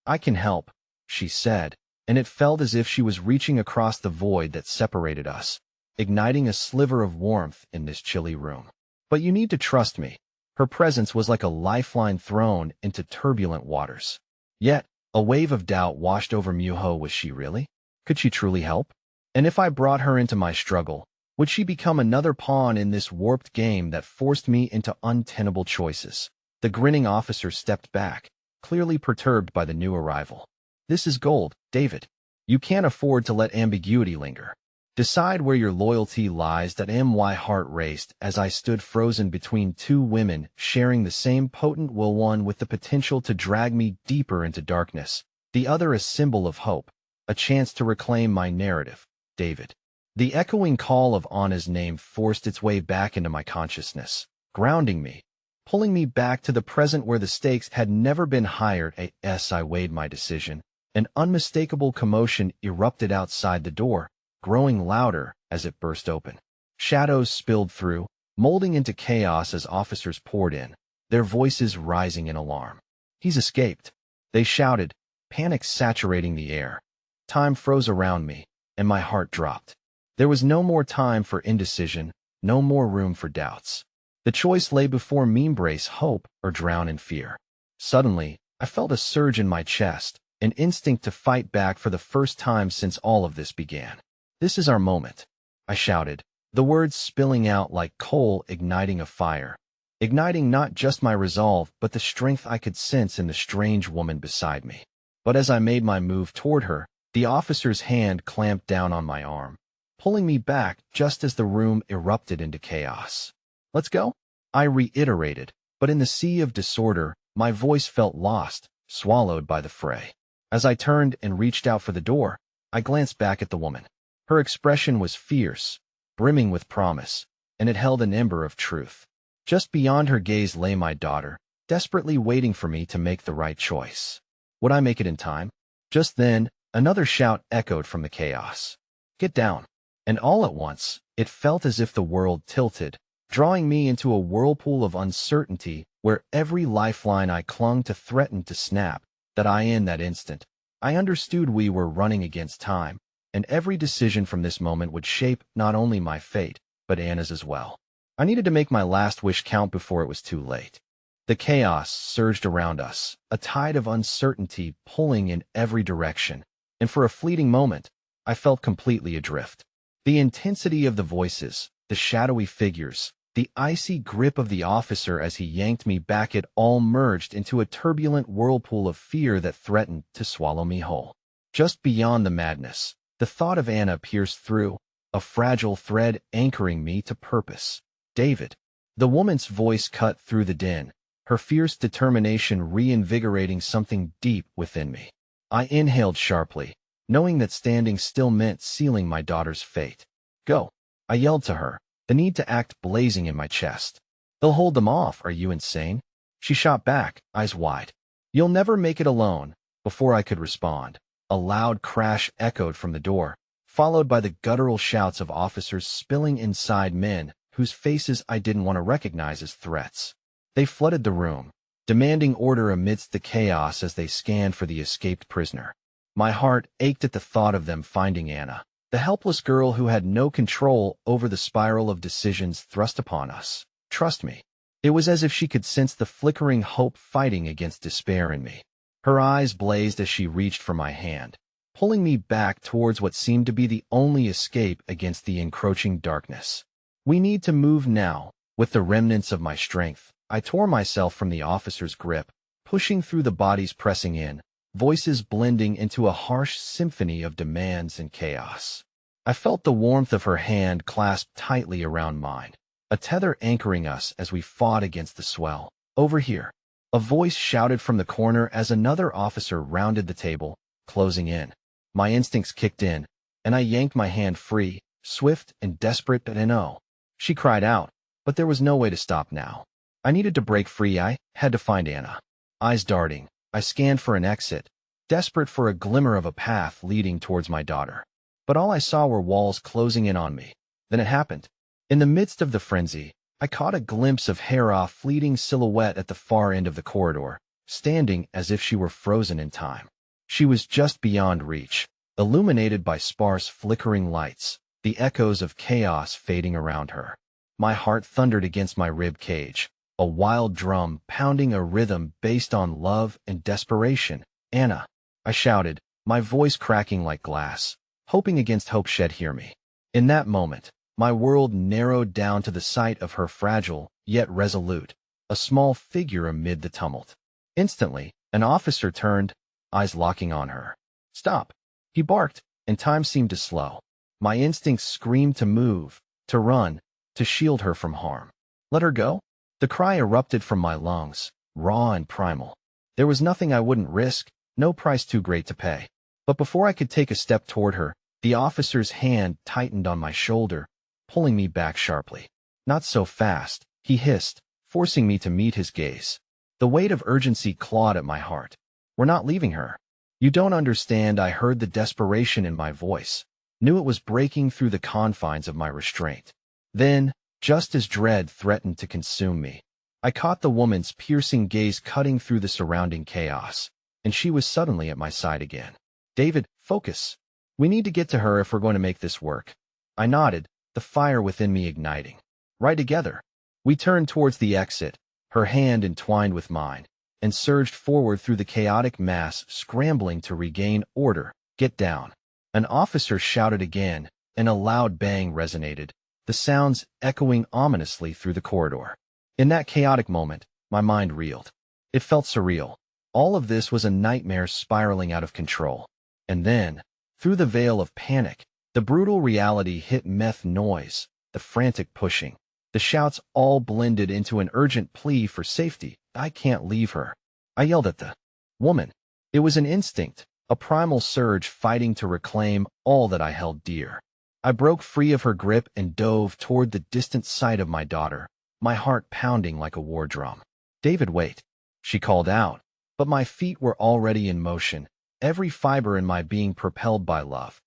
I can help, she said, and it felt as if she was reaching across the void that separated us, igniting a sliver of warmth in this chilly room. But you need to trust me. Her presence was like a lifeline thrown into turbulent waters. Yet, a wave of doubt washed over Muho. Was she really? Could she truly help? And if I brought her into my struggle, would she become another pawn in this warped game that forced me into untenable choices? The grinning officer stepped back, clearly perturbed by the new arrival. This is gold, David. You can't afford to let ambiguity linger. Decide where your loyalty lies. My heart raced as I stood frozen between two women sharing the same potent will, one with the potential to drag me deeper into darkness, the other a symbol of hope, a chance to reclaim my narrative. David. The echoing call of Anna's name forced its way back into my consciousness, grounding me, pulling me back to the present where the stakes had never been higher. As I weighed my decision, an unmistakable commotion erupted outside the door, growing louder as it burst open. Shadows spilled through, molding into chaos as officers poured in, their voices rising in alarm. He's escaped, they shouted, panic saturating the air. Time froze around me, and my heart dropped. There was no more time for indecision, no more room for doubts. The choice lay before me: embrace hope or drown in fear. Suddenly, I felt a surge in my chest, an instinct to fight back for the first time since all of this began. This is our moment, I shouted, the words spilling out like coal igniting a fire, igniting not just my resolve but the strength I could sense in the strange woman beside me. But as I made my move toward her, the officer's hand clamped down on my arm, pulling me back just as the room erupted into chaos. Let's go, I reiterated, but in the sea of disorder, my voice felt lost, swallowed by the fray. As I turned and reached out for the door, I glanced back at the woman. Her expression was fierce, brimming with promise, and it held an ember of truth. Just beyond her gaze lay my daughter, desperately waiting for me to make the right choice. Would I make it in time? Just then, another shout echoed from the chaos. Get down. And all at once, it felt as if the world tilted, drawing me into a whirlpool of uncertainty where every lifeline I clung to threatened to snap. In that instant, I understood we were running against time, and every decision from this moment would shape not only my fate, but Anna's as well. I needed to make my last wish count before it was too late. The chaos surged around us, a tide of uncertainty pulling in every direction, and for a fleeting moment, I felt completely adrift. The intensity of the voices, the shadowy figures, the icy grip of the officer as he yanked me back, it all merged into a turbulent whirlpool of fear that threatened to swallow me whole. Just beyond the madness, the thought of Anna pierced through, a fragile thread anchoring me to purpose. David. The woman's voice cut through the din, her fierce determination reinvigorating something deep within me. I inhaled sharply, knowing that standing still meant sealing my daughter's fate. Go, I yelled to her, the need to act blazing in my chest. They'll hold them off, are you insane? She shot back, eyes wide. You'll never make it alone. Before I could respond, a loud crash echoed from the door, followed by the guttural shouts of officers spilling inside, men whose faces I didn't want to recognize as threats. They flooded the room, demanding order amidst the chaos as they scanned for the escaped prisoner. My heart ached at the thought of them finding Anna, the helpless girl who had no control over the spiral of decisions thrust upon us. Trust me. It was as if she could sense the flickering hope fighting against despair in me. Her eyes blazed as she reached for my hand, pulling me back towards what seemed to be the only escape against the encroaching darkness. We need to move now. With the remnants of my strength, I tore myself from the officer's grip, pushing through the bodies pressing in, voices blending into a harsh symphony of demands and chaos. I felt the warmth of her hand clasped tightly around mine, a tether anchoring us as we fought against the swell. "Over here," a voice shouted from the corner as another officer rounded the table, closing in. My instincts kicked in, and I yanked my hand free, swift and desperate. But no, she cried out, but there was no way to stop now. I needed to break free. I had to find Anna. Eyes darting, I scanned for an exit, desperate for a glimmer of a path leading towards my daughter. But all I saw were walls closing in on me. Then it happened. In the midst of the frenzy, I caught a glimpse of Hera's fleeting silhouette at the far end of the corridor, standing as if she were frozen in time. She was just beyond reach, illuminated by sparse flickering lights, the echoes of chaos fading around her. My heart thundered against my rib cage, a wild drum pounding a rhythm based on love and desperation. "Anna," I shouted, my voice cracking like glass, hoping against hope she'd hear me. In that moment, my world narrowed down to the sight of her fragile, yet resolute, a small figure amid the tumult. Instantly, an officer turned, eyes locking on her. "Stop!" he barked, and time seemed to slow. My instincts screamed to move, to run, to shield her from harm. "Let her go?" The cry erupted from my lungs, raw and primal. There was nothing I wouldn't risk, no price too great to pay. But before I could take a step toward her, the officer's hand tightened on my shoulder, pulling me back sharply. "Not so fast," he hissed, forcing me to meet his gaze. The weight of urgency clawed at my heart. "We're not leaving her." "You don't understand." I heard the desperation in my voice, knew it was breaking through the confines of my restraint. Then, just as dread threatened to consume me, I caught the woman's piercing gaze cutting through the surrounding chaos, and she was suddenly at my side again. "David, focus. We need to get to her if we're going to make this work." I nodded, the fire within me igniting. "Right together." We turned towards the exit, her hand entwined with mine, and surged forward through the chaotic mass, scrambling to regain order. "Get down." An officer shouted again, and a loud bang resonated, the sounds echoing ominously through the corridor. In that chaotic moment, my mind reeled. It felt surreal. All of this was a nightmare spiraling out of control. And then, through the veil of panic, the brutal reality hit. Meth noise, the frantic pushing, the shouts all blended into an urgent plea for safety. "I can't leave her." I yelled at the woman. It was an instinct, a primal surge fighting to reclaim all that I held dear. I broke free of her grip and dove toward the distant sight of my daughter, my heart pounding like a war drum. "David, wait," she called out, but my feet were already in motion, every fiber in my being propelled by love.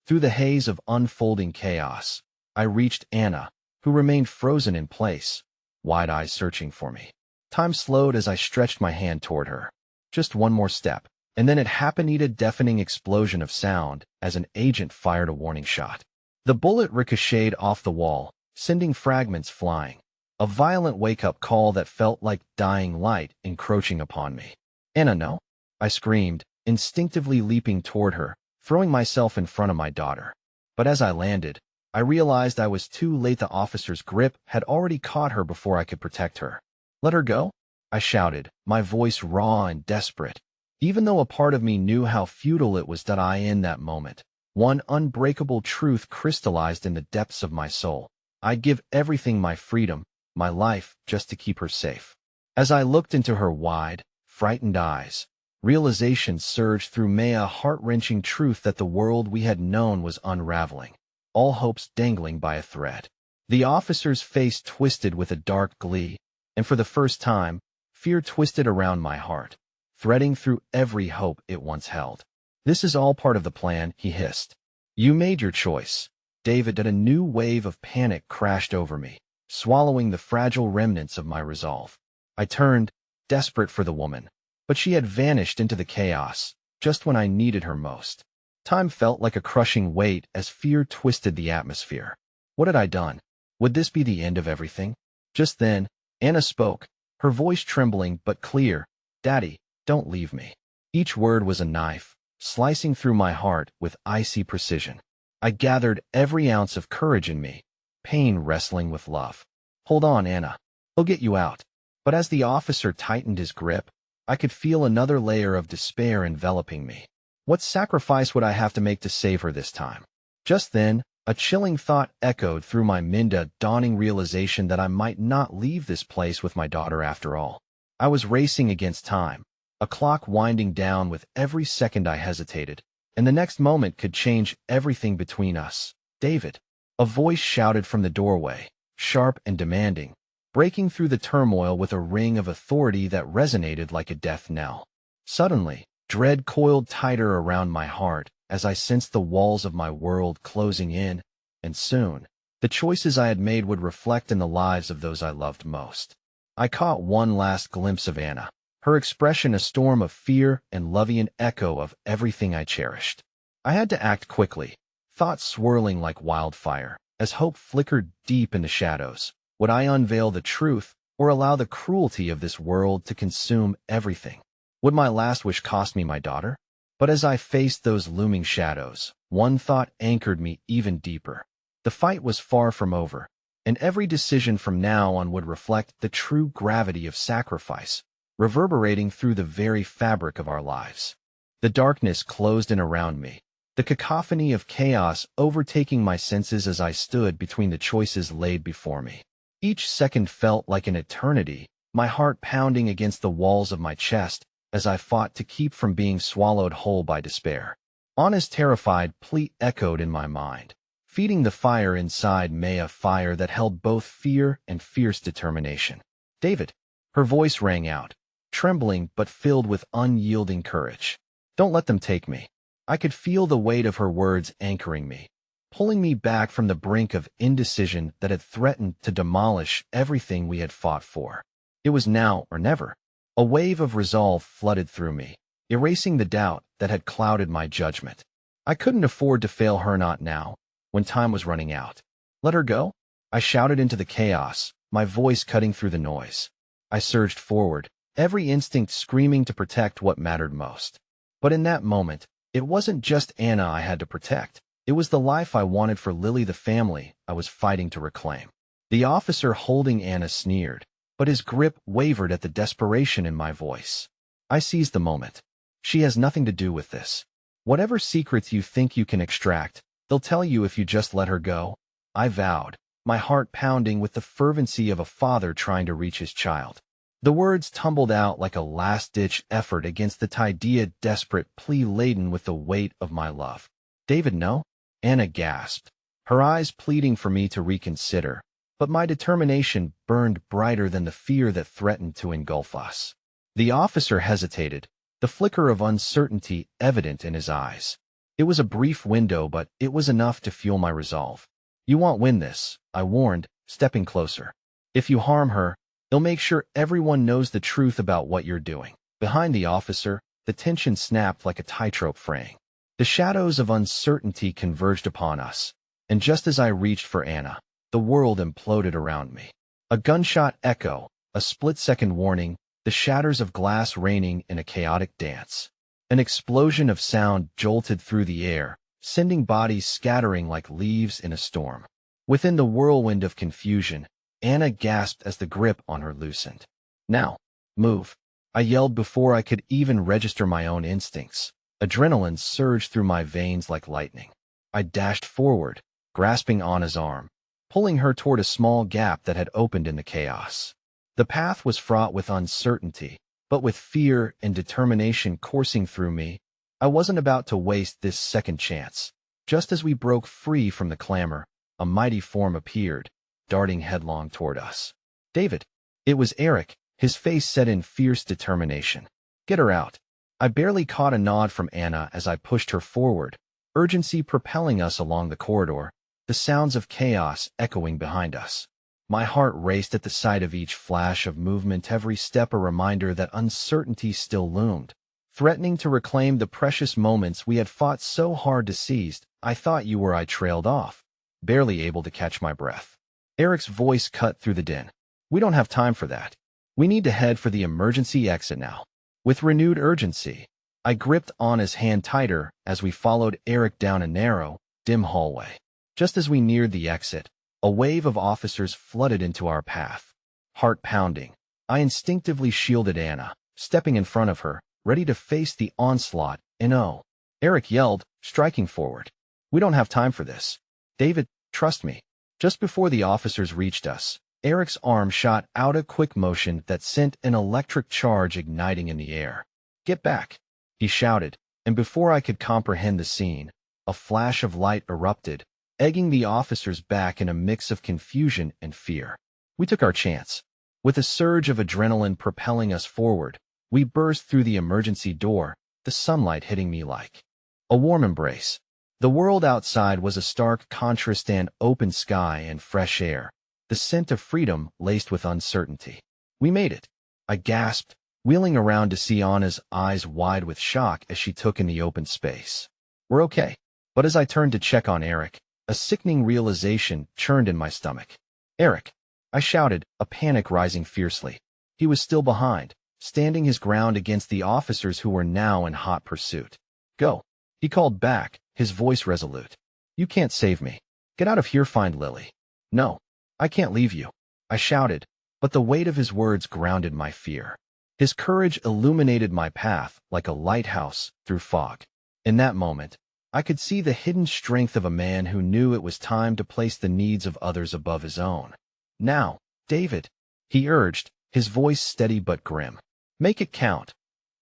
Through the haze of unfolding chaos, I reached Anna, who remained frozen in place, wide eyes searching for me. Time slowed as I stretched my hand toward her. Just one more step, and then it happened. A deafening explosion of sound as an agent fired a warning shot. The bullet ricocheted off the wall, sending fragments flying. A violent wake-up call that felt like dying light encroaching upon me. "Anna, no!" I screamed, instinctively leaping toward her, throwing myself in front of my daughter. But as I landed, I realized I was too late. The officer's grip had already caught her before I could protect her. "Let her go?" I shouted, my voice raw and desperate. Even though a part of me knew how futile it was, that in that moment, one unbreakable truth crystallized in the depths of my soul. I'd give everything, my freedom, my life, just to keep her safe. As I looked into her wide, frightened eyes, realization surged through me, a heart-wrenching truth that the world we had known was unraveling, all hopes dangling by a thread. The officer's face twisted with a dark glee, and for the first time, fear twisted around my heart, threading through every hope it once held. "This is all part of the plan," he hissed. "You made your choice, David." And a new wave of panic crashed over me, swallowing the fragile remnants of my resolve. I turned, desperate for the woman, but she had vanished into the chaos, just when I needed her most. Time felt like a crushing weight as fear twisted the atmosphere. What had I done? Would this be the end of everything? Just then, Anna spoke, her voice trembling but clear. "Daddy, don't leave me." Each word was a knife, slicing through my heart with icy precision. I gathered every ounce of courage in me, pain wrestling with love. "Hold on, Anna. He'll get you out." But as the officer tightened his grip, I could feel another layer of despair enveloping me. What sacrifice would I have to make to save her this time? Just then, A chilling thought echoed through my mind, a dawning realization that I might not leave this place with my daughter after all. I was racing against time, a clock winding down with every second I hesitated, and the next moment could change everything between us. David. A voice shouted from the doorway, sharp and demanding, breaking through the turmoil with a ring of authority that resonated like a death knell. Suddenly, dread coiled tighter around my heart as I sensed the walls of my world closing in, and soon, the choices I had made would reflect in the lives of those I loved most. I caught one last glimpse of Anna, her expression a storm of fear and love, an echo of everything I cherished. I had to act quickly, thoughts swirling like wildfire, as hope flickered deep in the shadows. Would I unveil the truth, or allow the cruelty of this world to consume everything? Would my last wish cost me my daughter? But as I faced those looming shadows, one thought anchored me even deeper. The fight was far from over, and every decision from now on would reflect the true gravity of sacrifice, reverberating through the very fabric of our lives. The darkness closed in around me, the cacophony of chaos overtaking my senses as I stood between the choices laid before me. Each second felt like an eternity, my heart pounding against the walls of my chest as I fought to keep from being swallowed whole by despair. Anna's terrified plea echoed in my mind, feeding the fire inside me, a fire that held both fear and fierce determination. David. Her voice rang out, trembling but filled with unyielding courage. Don't let them take me. I could feel the weight of her words anchoring me, pulling me back from the brink of indecision that had threatened to demolish everything we had fought for. It was now or never. A wave of resolve flooded through me, erasing the doubt that had clouded my judgment. I couldn't afford to fail her, not now, when time was running out. Let her go? I shouted into the chaos, my voice cutting through the noise. I surged forward, every instinct screaming to protect what mattered most. But in that moment, it wasn't just Anna I had to protect. It was the life I wanted for Lily, the family I was fighting to reclaim. The officer holding Anna sneered, but his grip wavered at the desperation in my voice. I seized the moment. She has nothing to do with this. Whatever secrets you think you can extract, they'll tell you if you just let her go, I vowed, my heart pounding with the fervency of a father trying to reach his child. The words tumbled out like a last-ditch effort against the tidea, desperate plea laden with the weight of my love. David, no? Anna gasped, her eyes pleading for me to reconsider, but my determination burned brighter than the fear that threatened to engulf us. The officer hesitated, the flicker of uncertainty evident in his eyes. It was a brief window, but it was enough to fuel my resolve. You won't win this, I warned, stepping closer. If you harm her, they'll make sure everyone knows the truth about what you're doing. Behind the officer, the tension snapped like a tightrope fraying. The shadows of uncertainty converged upon us, and just as I reached for Anna, the world imploded around me. A gunshot echo, a split-second warning, the shatters of glass raining in a chaotic dance. An explosion of sound jolted through the air, sending bodies scattering like leaves in a storm. Within the whirlwind of confusion, Anna gasped as the grip on her loosened. Now, move, I yelled before I could even register my own instincts. Adrenaline surged through my veins like lightning. I dashed forward, grasping Anna's arm, pulling her toward a small gap that had opened in the chaos. The path was fraught with uncertainty, but with fear and determination coursing through me, I wasn't about to waste this second chance. Just as we broke free from the clamor, a mighty form appeared, darting headlong toward us. David. It was Eric, his face set in fierce determination. Get her out. I barely caught a nod from Anna as I pushed her forward, urgency propelling us along the corridor, the sounds of chaos echoing behind us. My heart raced at the sight of each flash of movement, every step a reminder that uncertainty still loomed, threatening to reclaim the precious moments we had fought so hard to seize. I thought you were. I trailed off, barely able to catch my breath. Eric's voice cut through the din. We don't have time for that. We need to head for the emergency exit now. With renewed urgency, I gripped Anna's hand tighter as we followed Eric down a narrow, dim hallway. Just as we neared the exit, a wave of officers flooded into our path. Heart pounding, I instinctively shielded Anna, stepping in front of her, ready to face the onslaught. No, Eric yelled, striking forward. We don't have time for this. David, trust me. Just before the officers reached us, Eric's arm shot out a quick motion that sent an electric charge igniting in the air. Get back, he shouted, and before I could comprehend the scene, a flash of light erupted, egging the officers back in a mix of confusion and fear. We took our chance. With a surge of adrenaline propelling us forward, we burst through the emergency door, the sunlight hitting me like a warm embrace. The world outside was a stark contrast: an open sky and fresh air, the scent of freedom laced with uncertainty. We made it, I gasped, wheeling around to see Anna's eyes wide with shock as she took in the open space. We're okay. But as I turned to check on Eric, a sickening realization churned in my stomach. Eric, I shouted, a panic rising fiercely. He was still behind, standing his ground against the officers who were now in hot pursuit. Go, he called back, his voice resolute. You can't save me. Get out of here, find Lily. No, I can't leave you, I shouted, but the weight of his words grounded my fear. His courage illuminated my path like a lighthouse through fog. In that moment, I could see the hidden strength of a man who knew it was time to place the needs of others above his own. Now, David, he urged, his voice steady but grim. Make it count.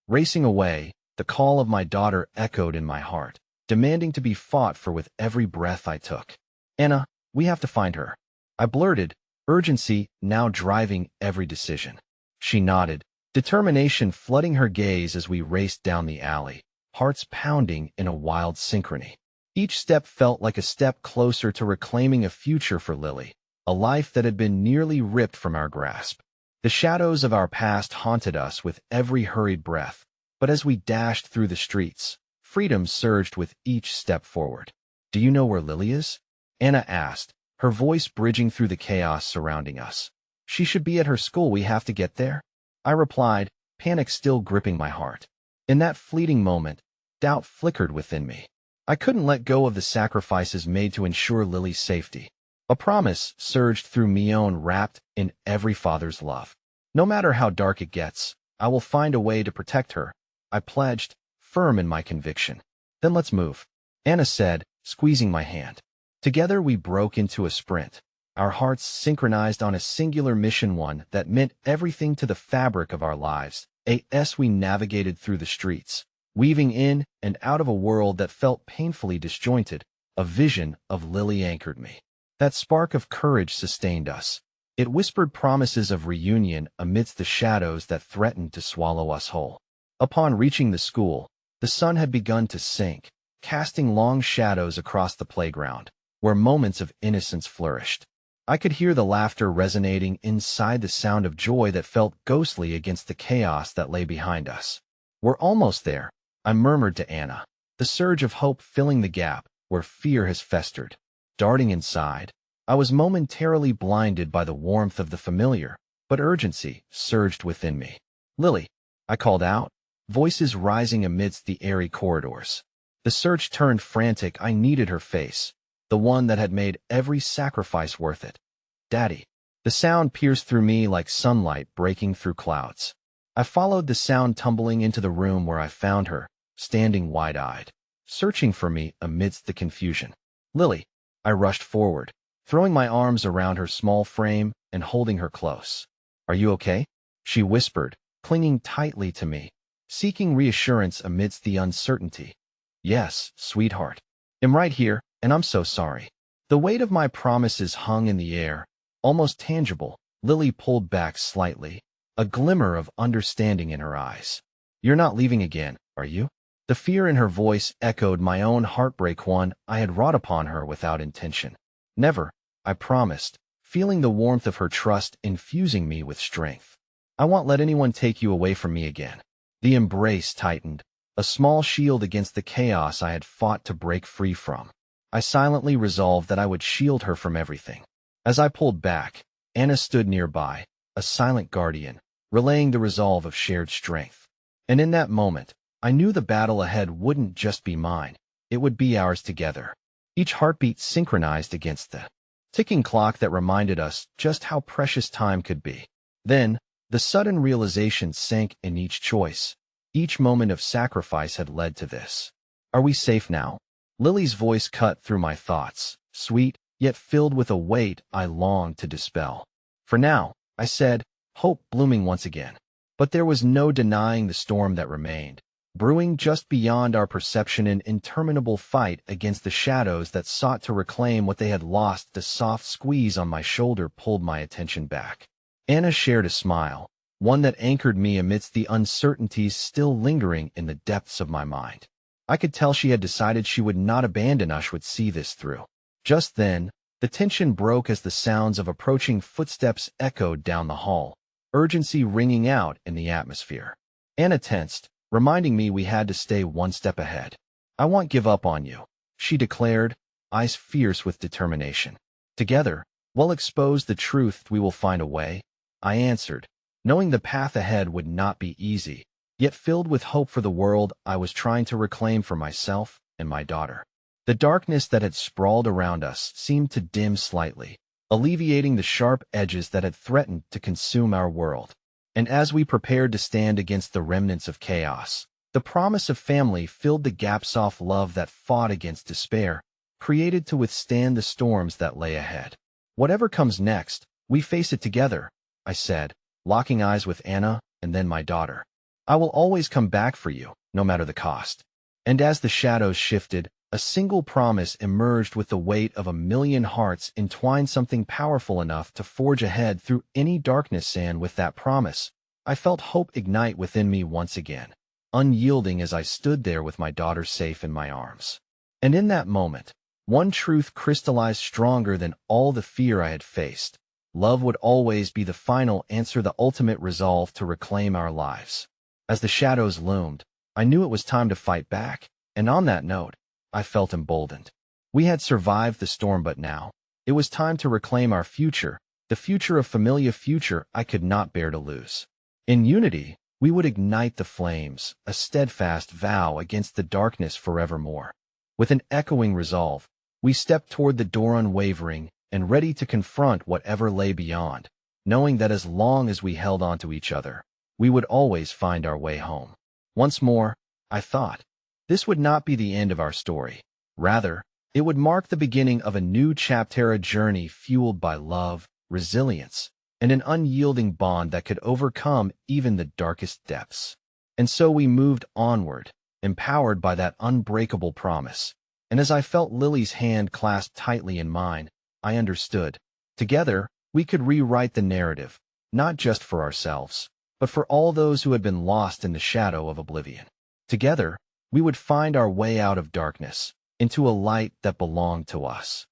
Racing away, the call of my daughter echoed in my heart, demanding to be fought for with every breath I took. Anna, we have to find her, I blurted, urgency now driving every decision. She nodded, determination flooding her gaze as we raced down the alley, hearts pounding in a wild synchrony. Each step felt like a step closer to reclaiming a future for Lily, a life that had been nearly ripped from our grasp. The shadows of our past haunted us with every hurried breath, but as we dashed through the streets, freedom surged with each step forward. Do you know where Lily is? Anna asked, her voice bridging through the chaos surrounding us. She should be at her school. We have to get there, I replied, panic still gripping my heart. In that fleeting moment, doubt flickered within me. I couldn't let go of the sacrifices made to ensure Lily's safety. A promise surged through me, own wrapped in every father's love. No matter how dark it gets, I will find a way to protect her, I pledged, firm in my conviction. Then let's move, Anna said, squeezing my hand. Together we broke into a sprint, our hearts synchronized on a singular mission, one that meant everything to the fabric of our lives. As we navigated through the streets, weaving in and out of a world that felt painfully disjointed, a vision of Lily anchored me. That spark of courage sustained us. It whispered promises of reunion amidst the shadows that threatened to swallow us whole. Upon reaching the school, the sun had begun to sink, casting long shadows across the playground, where moments of innocence flourished. I could hear the laughter resonating inside, the sound of joy that felt ghostly against the chaos that lay behind us. We're almost there, I murmured to Anna, the surge of hope filling the gap where fear has festered. Darting inside, I was momentarily blinded by the warmth of the familiar, but urgency surged within me. Lily, I called out, voices rising amidst the airy corridors. The search turned frantic. I needed her face, the one that had made every sacrifice worth it. Daddy. The sound pierced through me like sunlight breaking through clouds. I followed the sound, tumbling into the room where I found her, standing wide-eyed, searching for me amidst the confusion. Lily. I rushed forward, throwing my arms around her small frame and holding her close. Are you okay? She whispered, clinging tightly to me, seeking reassurance amidst the uncertainty. Yes, sweetheart. I'm right here, and I'm so sorry. The weight of my promises hung in the air, almost tangible. Lily pulled back slightly, a glimmer of understanding in her eyes. You're not leaving again, are you? The fear in her voice echoed my own heartbreak, one I had wrought upon her without intention. Never, I promised, feeling the warmth of her trust infusing me with strength. I won't let anyone take you away from me again. The embrace tightened, a small shield against the chaos I had fought to break free from. I silently resolved that I would shield her from everything. As I pulled back, Anna stood nearby, a silent guardian, relaying the resolve of shared strength. And in that moment, I knew the battle ahead wouldn't just be mine, it would be ours together. Each heartbeat synchronized against the ticking clock that reminded us just how precious time could be. Then, the sudden realization sank in each choice. Each moment of sacrifice had led to this. Are we safe now? Lily's voice cut through my thoughts, sweet, yet filled with a weight I longed to dispel. For now, I said, hope blooming once again. But there was no denying the storm that remained, brewing just beyond our perception, an interminable fight against the shadows that sought to reclaim what they had lost. The soft squeeze on my shoulder pulled my attention back. Anna shared a smile, one that anchored me amidst the uncertainties still lingering in the depths of my mind. I could tell she had decided she would not abandon us, would see this through. Just then, the tension broke as the sounds of approaching footsteps echoed down the hall, urgency ringing out in the atmosphere. Anna tensed, reminding me we had to stay one step ahead. I won't give up on you, she declared, eyes fierce with determination. Together, we'll expose the truth. We will find a way, I answered, knowing the path ahead would not be easy, yet filled with hope for the world I was trying to reclaim for myself and my daughter. The darkness that had sprawled around us seemed to dim slightly, alleviating the sharp edges that had threatened to consume our world. And as we prepared to stand against the remnants of chaos, the promise of family filled the gaps, of love that fought against despair, created to withstand the storms that lay ahead. Whatever comes next, we face it together, I said, locking eyes with Anna and then my daughter. I will always come back for you, no matter the cost. And as the shadows shifted, a single promise emerged with the weight of 1,000,000 hearts entwined, something powerful enough to forge ahead through any darkness. And with that promise, I felt hope ignite within me once again, unyielding as I stood there with my daughter safe in my arms. And in that moment, one truth crystallized stronger than all the fear I had faced. Love would always be the final answer, the ultimate resolve to reclaim our lives. As the shadows loomed, I knew it was time to fight back, and on that note, I felt emboldened. We had survived the storm, but now, it was time to reclaim our future, the future of familia, future I could not bear to lose. In unity, we would ignite the flames, a steadfast vow against the darkness forevermore. With an echoing resolve, we stepped toward the door, unwavering and ready to confront whatever lay beyond, knowing that as long as we held on to each other, we would always find our way home. Once more, I thought, this would not be the end of our story. Rather, it would mark the beginning of a new chapter, a journey fueled by love, resilience, and an unyielding bond that could overcome even the darkest depths. And so we moved onward, empowered by that unbreakable promise. And as I felt Lily's hand clasped tightly in mine, I understood. Together, we could rewrite the narrative, not just for ourselves, but for all those who had been lost in the shadow of oblivion. Together, we would find our way out of darkness, into a light that belonged to us.